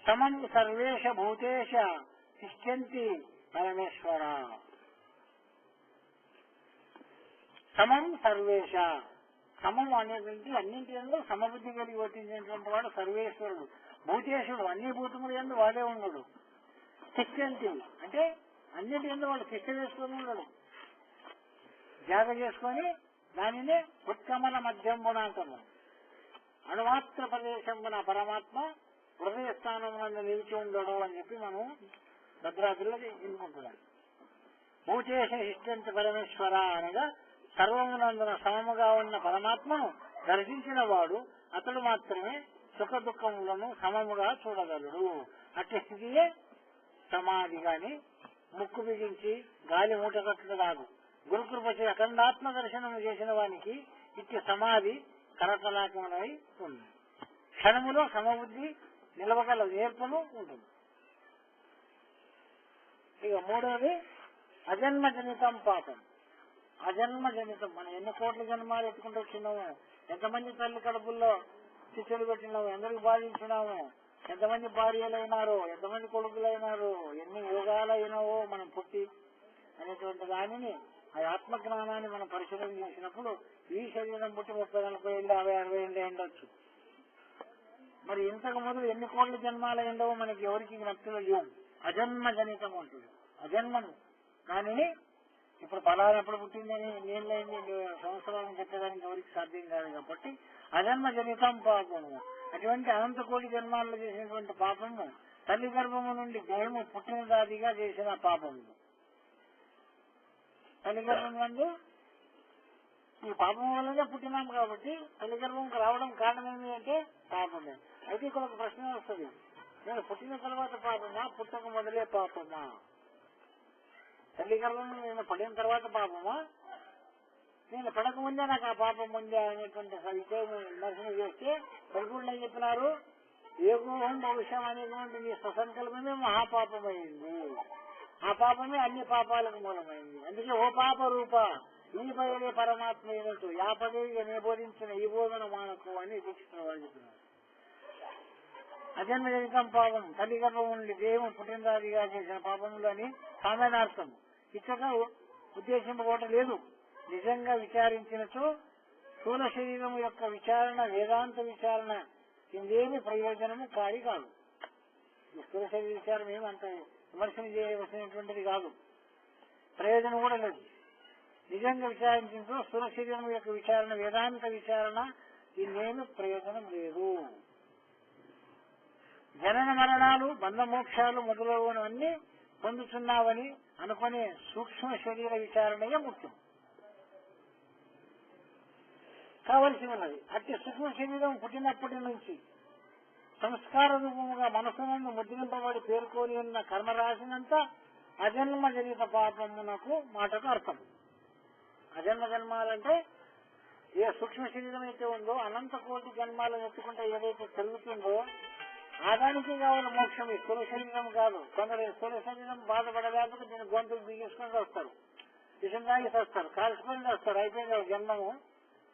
సమం సర్వేష భూతేష తిష్టంతి పరమేశ్వర. సమం సర్వేష, సమం అనేటువంటి అన్నింటి ఎందు సమబుద్ధి కలిగి వర్తించినటువంటి వాడు సర్వేశ్వరుడు. భూతేశ్వరుడు, అన్ని భూతములు ఎందు వాడే ఉన్నాడు. తిష్టంతి అంటే అన్నింటి ఎందు వాడు తిష్ట వేసుకొని ఉన్నాడు. జాగ చేసుకొని దానినే ఉత్కమల మధ్యంబున అంటాము. అణుమాత్ర ప్రదేశంబున పరమాత్మ హృదయ స్థానం నిలిచి ఉండడం అని చెప్పి మనం భద్రాద్రిలో ఎన్నుకుంటున్నాం. భూతేశ ఇష్టంత పరమేశ్వర అనగా సర్వమునందున సమముగా ఉన్న పరమాత్మను దర్శించిన వాడు అతడు మాత్రమే సుఖ దుఃఖములను సమముగా చూడగలడు. అట్టి స్థితియే సమాధి గాని ముక్కు బిగించి గాలి మూట కట్టడం కాదు. గురుకృపచే అఖండాత్మ దర్శనం చేసిన వానికి ఇట్టి సమాధి కరకలాకమై ఉంది. క్షణములో సమబుద్ధి నిలవగల నేర్పును ఉంటుంది. ఇక మూడవది అజన్మజనితం పాపం. అజన్మజనితం, మనం ఎన్ని కోట్ల జన్మాలు ఎత్తుకుంటూ వచ్చినాము, ఎంతమంది తల్లి కడుపుల్లో శిష్యులు పెట్టినాము, ఎందరికి బాధించినాము, ఎంతమంది భార్యలైనారో, ఎంతమంది కొడుకులైనారో, ఎన్ని యోగాలైనావో మనం పుట్టి అనేటువంటి దానిని ఆ ఆత్మజ్ఞానాన్ని మనం పరిశీలన చేసినప్పుడు ఈ శరీరం పుట్టి 30-40 ఏళ్ళు 50-60 ఏళ్ళు ఉండొచ్చు. మరి ఇంతకు మొదలు ఎన్ని కోట్ల జన్మాలు ఉండవో మనకి ఎవరికి నచ్చలు లేవు. అజన్మ జనితం ఉంటుంది. అజన్మను దానిని ఇప్పుడు ఫలానా ఎప్పుడు పుట్టిందని నీళ్ళైంది సంవత్సరాలను చెప్పడానికి ఎవరికి సాధ్యం కాదు. కాబట్టి అజన్మ జనితం పాపము, అటువంటి అనంత కోటి జన్మాల్లో చేసినటువంటి పాపము తల్లి గర్భము నుండి దేహము పుట్టిన దాదిగా చేసిన పాపము. తల్లి గర్భం నందు ఈ పాపం వల్లనే పుట్టినాం కాబట్టి తల్లి గర్భంకి రావడం కారణం ఏమి అంటే పాపమే. అయితే ఇక్కడ ఒక ప్రశ్న వస్తుంది, నేను పుట్టిన తర్వాత పాపమా, పుట్టక మొదలే పాపమా? తల్లి గర్భంలో నేను పడిన తర్వాత పాపమా, నేను పడక ముందే నాకు ఆ పాపం ఉందే అనేటువంటి విషయం దర్శనం చేస్తే బైబుల్లో ఏం చెప్పినారు, ఏగోహం భవిష్యం అనేటువంటి నీ స్వసంకల్పమే మహాపాపమైంది. ఆ పాపమే అన్ని పాపాలకు మూలమైంది. అందుకే ఓ పాప రూప ఈ బయలే పరమాత్మ ఏమిటో యాపదేవిగా నే బోధించిన ఈ బోధన మానకు అని దీక్షిస్తున్న వాళ్ళు చెప్పినారు. అజన్మజనితం పాపం తల్లి గర్భం నుండి దేవం పుట్టినరాదిగా చేసిన పాపములు అని సామాన్యార్థం. ఇక్కడ ఉద్దేశింపబోవటం లేదు. నిజంగా విచారించినచో స్థూల శరీరం యొక్క విచారణ వేదాంత విచారణ ఇందేమి ప్రయోజనము కాదు. ఈ స్థూల శరీర విచారం ఏమంత విమర్శన చేయవలసినటువంటిది కాదు, ప్రయోజనం కూడా లేదు. నిజంగా విచారించినచో స్థూల శరీరం యొక్క విచారణ వేదాంత విచారణ ఇందేమి ప్రయోజనం లేదు. జనన మరణాలు బంధమోక్షాలు మొదలగునవన్నీ పొందుతున్నావని అనుకునే సూక్ష్మ శరీర విచారణయే ముఖ్యం కావలసి ఉన్నది. అట్టి సూక్ష్మ శరీరం పుట్టినప్పటి నుంచి సంస్కార రూపముగా మనసునందు ముద్రింపబడి పేర్కొని ఉన్న కర్మరాశినంతా అజన్మ జనిత పాపమునకు మాటకు అర్థం. అజన్మ జన్మాలంటే ఏ సూక్ష్మ శరీరం అయితే ఉందో అనంత కోటి జన్మాలను ఎత్తుకుంటే ఏదైతే పెరుగుతుందో ఆదానికి కావాలి మోక్షం. ఈ స్థూల శరీరం కాదు. కొందరు స్థూల శరీరం బాధపడలేకపోతే దీన్ని గొంతుకు బిగించుకొని వస్తారు, విషం తాగి వస్తారు, కాల్చుకొని వస్తారు, అయిపోయింది జన్మము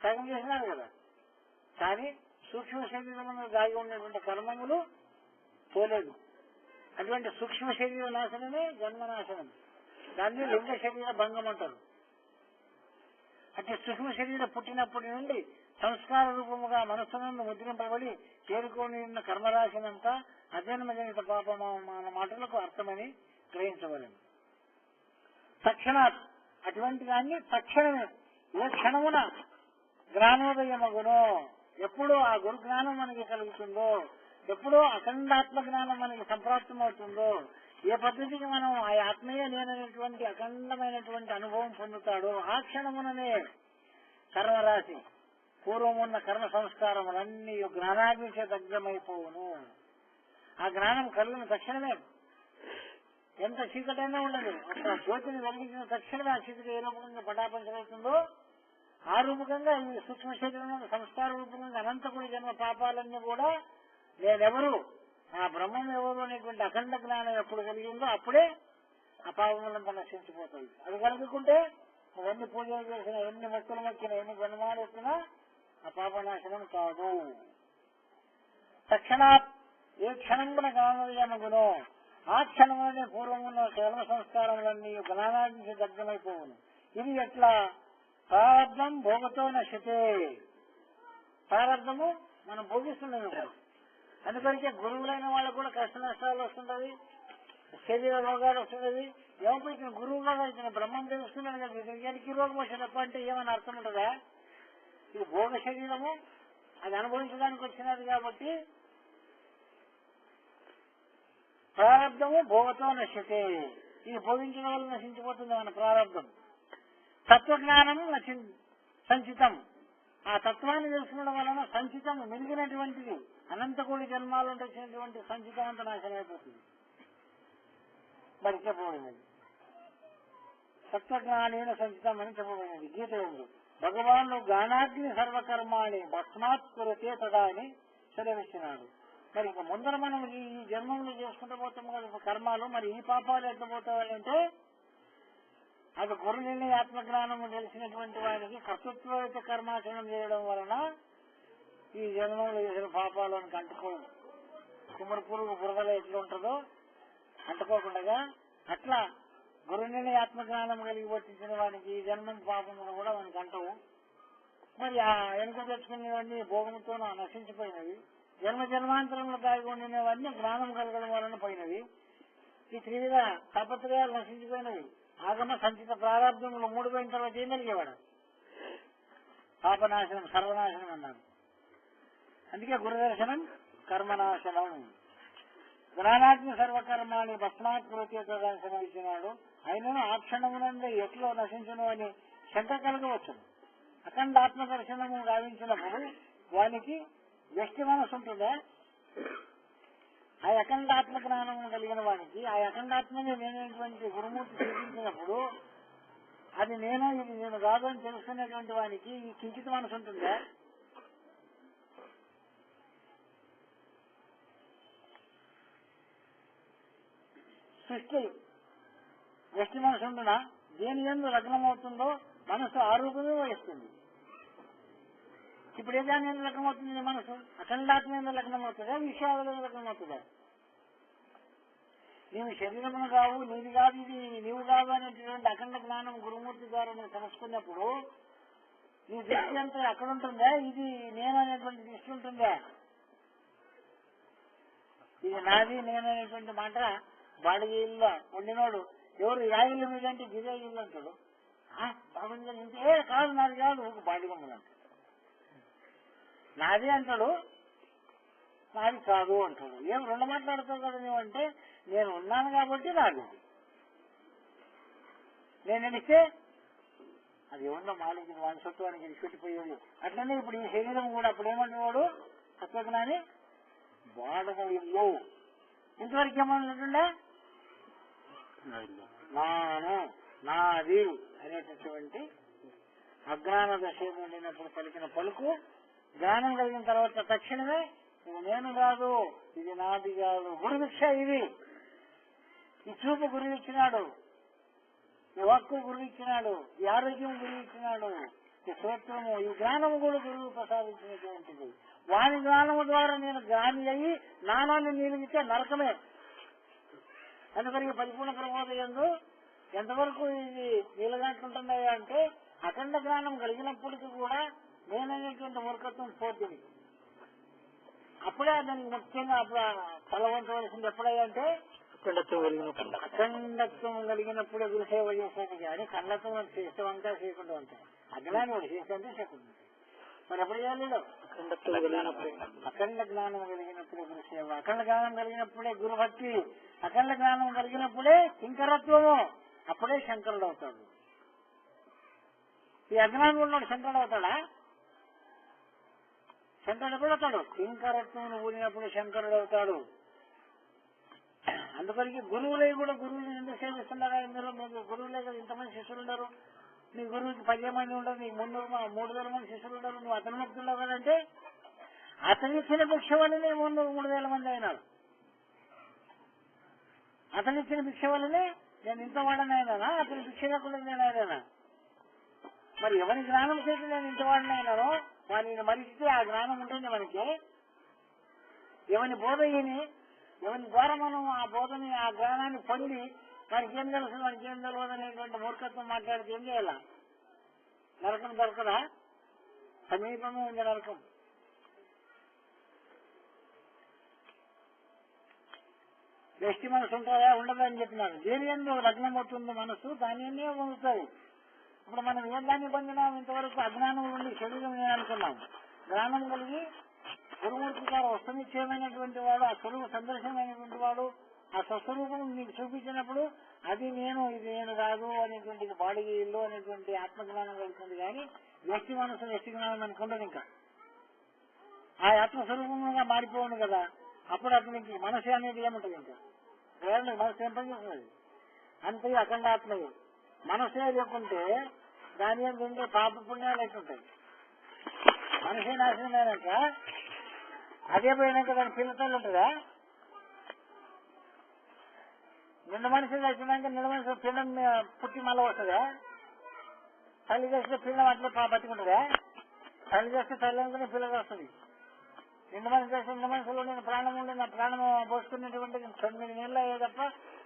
సగం చేసినారు కదా. కానీ సూక్ష్మ శరీరంలో దాగి ఉన్నటువంటి కర్మములు పోలేదు. అటువంటి సూక్ష్మ శరీర నాశనమే జన్మనాశనం. దాన్ని లింగ శరీర భంగం అంటారు. అంటే సూక్ష్మ శరీరం పుట్టినప్పటి నుండి సంస్కార రూపముగా మనస్సునందు ముద్రింపబడి చేరుకొని ఉన్న కర్మరాశినంతా అజన్మజనిత పాపమాన మాటలకు అర్థమని గ్రహించవలను. తక్షణాత్ అటువంటి దాన్ని తక్షణమే ఏ క్షణమున జ్ఞానోదయమగునో, ఎప్పుడో ఆ గురు జ్ఞానం మనకి కలుగుతుందో, ఎప్పుడో అఖండాత్మ జ్ఞానం మనకి సంప్రాప్తమవుతుందో, ఏ పద్ధతికి మనం ఆ ఆత్మీయ లేనటువంటి అఖండమైనటువంటి అనుభవం పొందుతాడో ఆ క్షణముననే కర్మరాశి పూర్వం ఉన్న కర్మ సంస్కారములన్నీ జ్ఞానాగ్నిచే దగ్ధమైపోవును. ఆ జ్ఞానం కలిగిన తక్షణమే ఎంత చీకటైనా ఉండదు, ఒక జ్యోతిని వెలిగించిన తక్షణమే ఆ చీకటి ఏ రూపంగా పటాపంచమవుతుందో ఆ రూపకంగా ఈ సూక్ష్మ శరీరంలో సంస్కార రూపంగా అనంతకుడి జన్మ పాపాలన్నీ కూడా నేనెవరు ఆ బ్రహ్మం ఎవరు అనేటువంటి అఖండ జ్ఞానం ఎప్పుడు కలిగిందో అప్పుడే ఆ పాపములంతా నశించిపోతాయి. అది కలుగుకుంటే ఎన్ని పూజలు చేసినా, ఎన్ని మొక్కలు మొక్కినా, ఎన్ని జన్మాలు ఎత్తినా ఆ పాపనాశనం కాదు. తక్షణాత్ ఏ క్షణమున జ్ఞానోదయమగునో ఆ క్షణంలోనే పూర్వమున్న కర్మ సంస్కారములన్నీ జ్ఞానానికి దగ్ధమైపోవును. ఇది ఎట్లా? ప్రారంభం భోగతో నశితే. ప్రారంభము మనం భోగిస్తున్నాం ఇప్పుడు. అందుకనికే గురువులైన వాళ్ళకు కూడా కష్ట నష్టాలు వస్తుంటది, శరీర రోగాలు వస్తున్నది. ఏమైపోయిన గురువుగా ఇతను బ్రహ్మం తెలుస్తున్నాడు కదా, ఇతనికి రోగం వచ్చినప్ప అంటే ఏమని అర్థం ఉంటుందా? ఇది భోగ శరీరము, అది అనుభవించడానికి వచ్చినది కాబట్టి ప్రారంభము భోగతో నశితే. ఈ భోగించడం వల్ల నశించిపోతుంది మన ప్రారంభం. తత్వజ్ఞానం సంచితం. ఆ తత్వాన్ని తెలుసుకోవడం వలన సంచితం మిగిలినటువంటిది అనంతకోటి జన్మాలు వచ్చినటువంటి సంచితం అంతా నాశనం అయిపోతుంది. మరి చెప్పబడినది తత్వజ్ఞానైన సంచితం అని చెప్పబడినది గీత ఉంది. భగవాను జ్ఞానాగ్ని సర్వకర్మాణి భస్మాత్ కురతే తదా అని సెలవిచ్చినాడు. మరి ఇక ముందర మనం ఈ జన్మంలో చేసుకుంటూ పోతాం కదా కర్మాలు, మరి ఈ పాపాలు ఎట్లా పోతాయంటే అది గురుని ఆత్మజ్ఞానము తెలిసినటువంటి వారికి కర్తృత్వ కర్మాచరణ చేయడం వలన ఈ జన్మంలో చేసిన పాపాలను అంటుకోదు. కుమ్మరి పురుగు బురదలో ఎట్లా ఉంటుందో అంటుకోకుండా అట్లా గురుని ఆత్మజ్ఞానం కలిగి వర్తించిన వారికి ఈ జన్మం పాపములు కూడా మనకు అంటవు. మరి ఆ వెనుక తెచ్చుకునేవన్నీ భోగంతో నశించిపోయినవి, జన్మ జన్మాంతరంలో దాగి ఉండినవన్నీ జ్ఞానం కలగడం వలన పోయినవి. ఈ త్రివిధ తాపత్రయాలు నశించిపోయినవి. ఆగమ సంచిత ప్రారంభములు 3 పోయిన తర్వాత ఏం కలిగేవాడు? పాపనాశనం, సర్వనాశనం అన్నారు. అందుకే గురుదర్శనం కర్మనాశనం. జ్ఞానాగ్ని సర్వకర్మాన్ని భస్మాత్ కృత్యదర్శనం ఇచ్చినాడు. అయినను ఆ క్షణమునందే ఎట్లో నశించను అని శంక కలగవచ్చు. అఖండాత్మ దర్శనము గావించినప్పుడు వానికి వ్యక్తి మనసు ఉంటుందా? ఆ అఖండాత్మ జ్ఞానం కలిగిన వానికి ఆ అఖండాత్మని నేనేటువంటి గురుమూర్తి చూపించినప్పుడు అది నేను ఇది నేను కాదు అని తెలుసుకునేటువంటి వానికి ఈ కించిత్ మనసు ఉంటుందా? సృష్టి వ్యక్తి మనసు ఉంటున్నా దేని యందు లగ్నం అవుతుందో మనసు ఆ రూపమే వహిస్తుంది. ఇప్పుడు ఏ దాని మీద లగ్నం అవుతుంది? మనసు అఖండాత్మ మీద లగ్నం అవుతుందా? విషయాల మీద లగ్నం అవుతుందా? నీవు శరీరమును కావు, నీది కాదు, ఇది నీవు కాదు అనేటువంటి అఖండ జ్ఞానం గురుమూర్తి ద్వారా నువ్వు తెలుసుకున్నప్పుడు నీ దృష్టి అంతా అక్కడ ఉంటుందా? ఇది నేను అనేటువంటి దృష్టి ఉంటుందా? ఇది నాది నేను అనేటువంటి మాట బాడిగ ఇల్లు వండినోడు ఎవరు యాగిళ్ళ మీద అంటే గిరే ఇల్లు అంటాడు. బాగుంది అంటే కాదు నాది కాదు బాడిగ అంటాడు. నాది అంటాడు, నాది కాదు అంటాడు. ఏం రెండు మాట్లాడతావు కదా నువ్వు అంటే నేను ఉన్నాను కాబట్టి నాది, నేను అడిగితే అది ఏమన్నా మాలికి వానసత్వానికి ఇడిచిపెట్టిపోయేది. అట్లనే ఇప్పుడు ఈ శరీరం కూడా అప్పుడు ఏమంటున్నాడు తత్వజ్ఞాని బాడగ ఇల్లు. ఇంతవరకు ఏమన్నట్టుండే నాను నాది అనేటటువంటి అజ్ఞాన దశ ఉండినప్పుడు పలికిన పలుకు జ్ఞానం కలిగిన తర్వాత తక్షణమే ఇది నేను కాదు, ఇది నాది కాదు. గురుదీక్ష ఇది. ఈ చూపు గురువు ఇచ్చినాడు, ఈ వాక్కు గురువు ఇచ్చినాడు, ఈ ఆరోగ్యం గురువు ఇచ్చినాడు, ఈ స్తోత్రము ఈ జ్ఞానము కూడా గురువు ప్రసాదించినటువంటిది. వాని జ్ఞానము ద్వారా నేను జ్ఞాని అయ్యి నానాన్ని నిలిగితే నరకమే. అందుకని పరిపూర్ణ ప్రమోదయందు ఎంతవరకు ఇది నీలగాంటుంటున్నాయి అంటే అఖండ జ్ఞానం కలిగినప్పటికీ కూడా నేననేటువంటి మూర్ఖత్వం పోతుంది. అప్పుడే దానికి ముఖ్యంగా అప్పుడు తలవంచవలసింది ఎప్పుడయ్యంటే అఖండత్వం కలిగినప్పుడే గురుసేవ చేసేది. కానీ ఖండత్వం చేసేవంతా చేయకుండా ఉంటాయి. అజ్ఞానం వాడు చేసేంటే చేయకుండా మరి ఎప్పుడు చేయలేడు. అఖండ జ్ఞానం కలిగినప్పుడే గురుసేవ, అఖండ జ్ఞానం కలిగినప్పుడే గురుభక్తి, అఖండ జ్ఞానం కలిగినప్పుడే కింకరత్వము, అప్పుడే శంకరుడు అవుతాడు. ఈ అజ్ఞానం ఉన్నాడు శంకరుడు అవుతాడా? శంకరుడు ఎప్పుడు అవుతాడు? కింకరత్వం ఊడినప్పుడు శంకరుడు అవుతాడు. అందుకని గురువులే కూడా గురువులు ఎందుకు సేవిస్తున్నారా? ఇందులో మీకు గురువులే కదా ఇంతమంది శిష్యులు ఉండరు. నీ గురువుకి 10 మంది ఉండరు, నీకు 3,000 మంది శిష్యులు ఉండరు. నువ్వు అతని భక్తుల్లో కదంటే అతని ఇచ్చిన భిక్ష వల్లనే 3,000 మంది అయినారు. అతని ఇచ్చిన భిక్ష వల్లనే నేను ఇంత వాడని అయినానా? అతని భిక్ష లేకుండా నేను అయినా? మరి ఎవరి జ్ఞానం చేసి నేను ఇంత వాడిని అయినానో వారిని మరిస్తే ఆ జ్ఞానం ఉంటుంది మనకి. ఎవరి బోధ ఈని ఎవరి ద్వారా మనం ఆ బోధని ఆ జ్ఞానాన్ని పొంది వారికి ఏం తెలుసు వారికి ఏం తెలియదు అనేటువంటి మూర్ఖత్వం మాట్లాడితే ఏం చేయాల? నరకం దొరకదా? సమీపమే ఉంది నరకం. వ్యక్తి మనసు ఉంటుందా? ఉండదని చెప్పినారు. దేని ఎందు లగ్నం అవుతుంది మనసు దాని అన్నీ పొందుతాయి. ఇప్పుడు మనం ఏం దాన్ని పొందినాం? ఇంతవరకు అజ్ఞానం నుండి శరీరం నేను అనుకున్నాం. జ్ఞానం కలిగి గురుమూర్తి గారు వస్తునిశ్చయమైనటువంటి వాడు, ఆ స్వరూప సందర్శనమైనటువంటి వాడు, ఆ స్వస్వరూపం నీకు చూపించినప్పుడు అది నేను ఇది నేను కాదు అనేటువంటి బాడీ ఇల్లు అనేటువంటి ఆత్మజ్ఞానం కలుగుతుంది. కానీ వ్యక్తి మనసు వ్యక్తి జ్ఞానం అనుకుంటుంది. ఇంకా ఆ ఆత్మస్వరూపంగా మారిపోను కదా. అప్పుడు అతనికి మనసు అనేది ఏముంటుంది? ఇంకా కేవలం మనసు ఏం పనిచేస్తుంది? అంతే అఖండాత్మయే. మనసే లేకుంటే దాని ఏం ఉండే పాప పుణ్యాలు ఎట్టుంటాయి. మనసే నాశనమైనాక అదే పోయినాక దాని పిల్లతల్లి ఉంటుందా? నిండు మనిషి వచ్చినాక నిండు మనిషి పిండం పుట్టి మళ్ళీ వస్తుందా? తల్లి చేస్తే పిల్లం అట్లే బతికుంటుందా? తల్లి చేస్తే తల్లి అనుకునే పిల్లలు వస్తుంది. నిండు మనిషి చేస్తే నిండు మనిషిలో నేను ప్రాణం ఉండి నా ప్రాణం పోసుకునేటువంటి 9 నెలలు అయ్యే తప్ప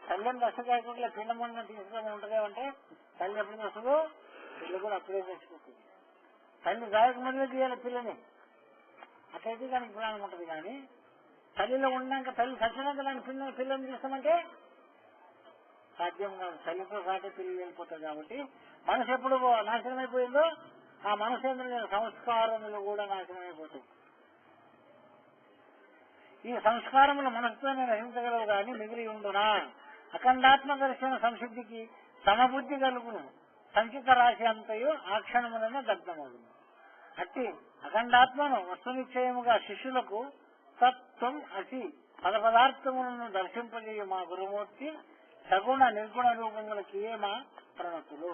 తల్లిని కష్టకాయకుండా పిండం ఉండి తీసుకొని ఉంటుంది. అంటే తల్లి ఎప్పుడు వస్తుందో పిల్ల కూడా అప్పుడే తెచ్చుకుంటుంది. తల్లి గాయకు ముందే తీయాలి పిల్లని, అట్లయితే దానికి ప్రాణం ఉంటుంది. కానీ తల్లిలో ఉన్నాక తల్లి చచ్చినాక దాని పిల్లని తీస్తామంటే సాధ్యం కాదు. తల్లితో సాటి పిల్లలు వెళ్ళిపోతుంది. కాబట్టి మనసు ఎప్పుడు నాశనం అయిపోయిందో ఆ మనసేంద్ర సంస్కారములు కూడా నాశనం అయిపోతాయి. ఈ సంస్కారములు మనసుతో నేను రహించగలవు కానీ మిగిలి ఉండునా? అఖండాత్మ దర్శన సంసిద్ధికి సమబుద్ధి కలుగును. సంచిత రాశి అంతయు ఆ క్షణములనే దగ్ధమవుతుంది. అట్టి అఖండాత్మను వస్తునిశ్చయముగా శిష్యులకు తత్వం అసి పదార్థములను దర్శింపజేయ మా గురుమూర్తి సగుణ నిర్గుణ రూపములకి మా ప్రణతులు.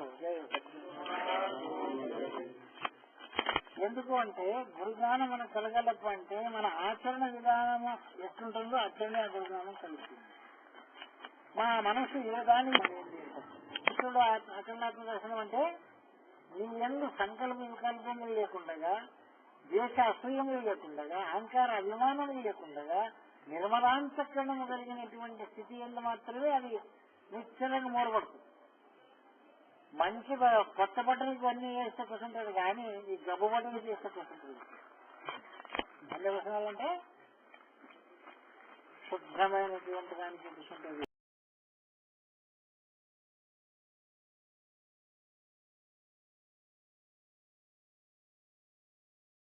ఎందుకు అంటే గురుజ్ఞానం మనకు కలగలప్ప అంటే మన ఆచరణ విధానము ఎట్లుంటుందో అట్లనే ఆ గురుజ్ఞానం కలుగుతుంది. మా మనసు ఏ దాన్ని ఇప్పుడు అఖండాత్మ దర్శనం అంటే నీ ఎందు సంకల్ప వికల్పములు లేకుండగా, దేశ అసూయములు లేకుండగా, అహంకార అభిమానములు లేకుండగా నిర్మలాంతకరణము కలిగినటువంటి స్థితి ఎందు మాత్రమే అది నిశ్చలంగా మూడబడుతుంది. మంచి కొత్త బట్టలకి అన్ని వేస్తే కూర్చుంటాడు కానీ ఈ గబ్బు బట్టలు చేస్తే కూర్చుంటుంది. అన్ని వసనాలంటే శుభ్రమైనటువంటి దానికి కూర్చుంటుంది.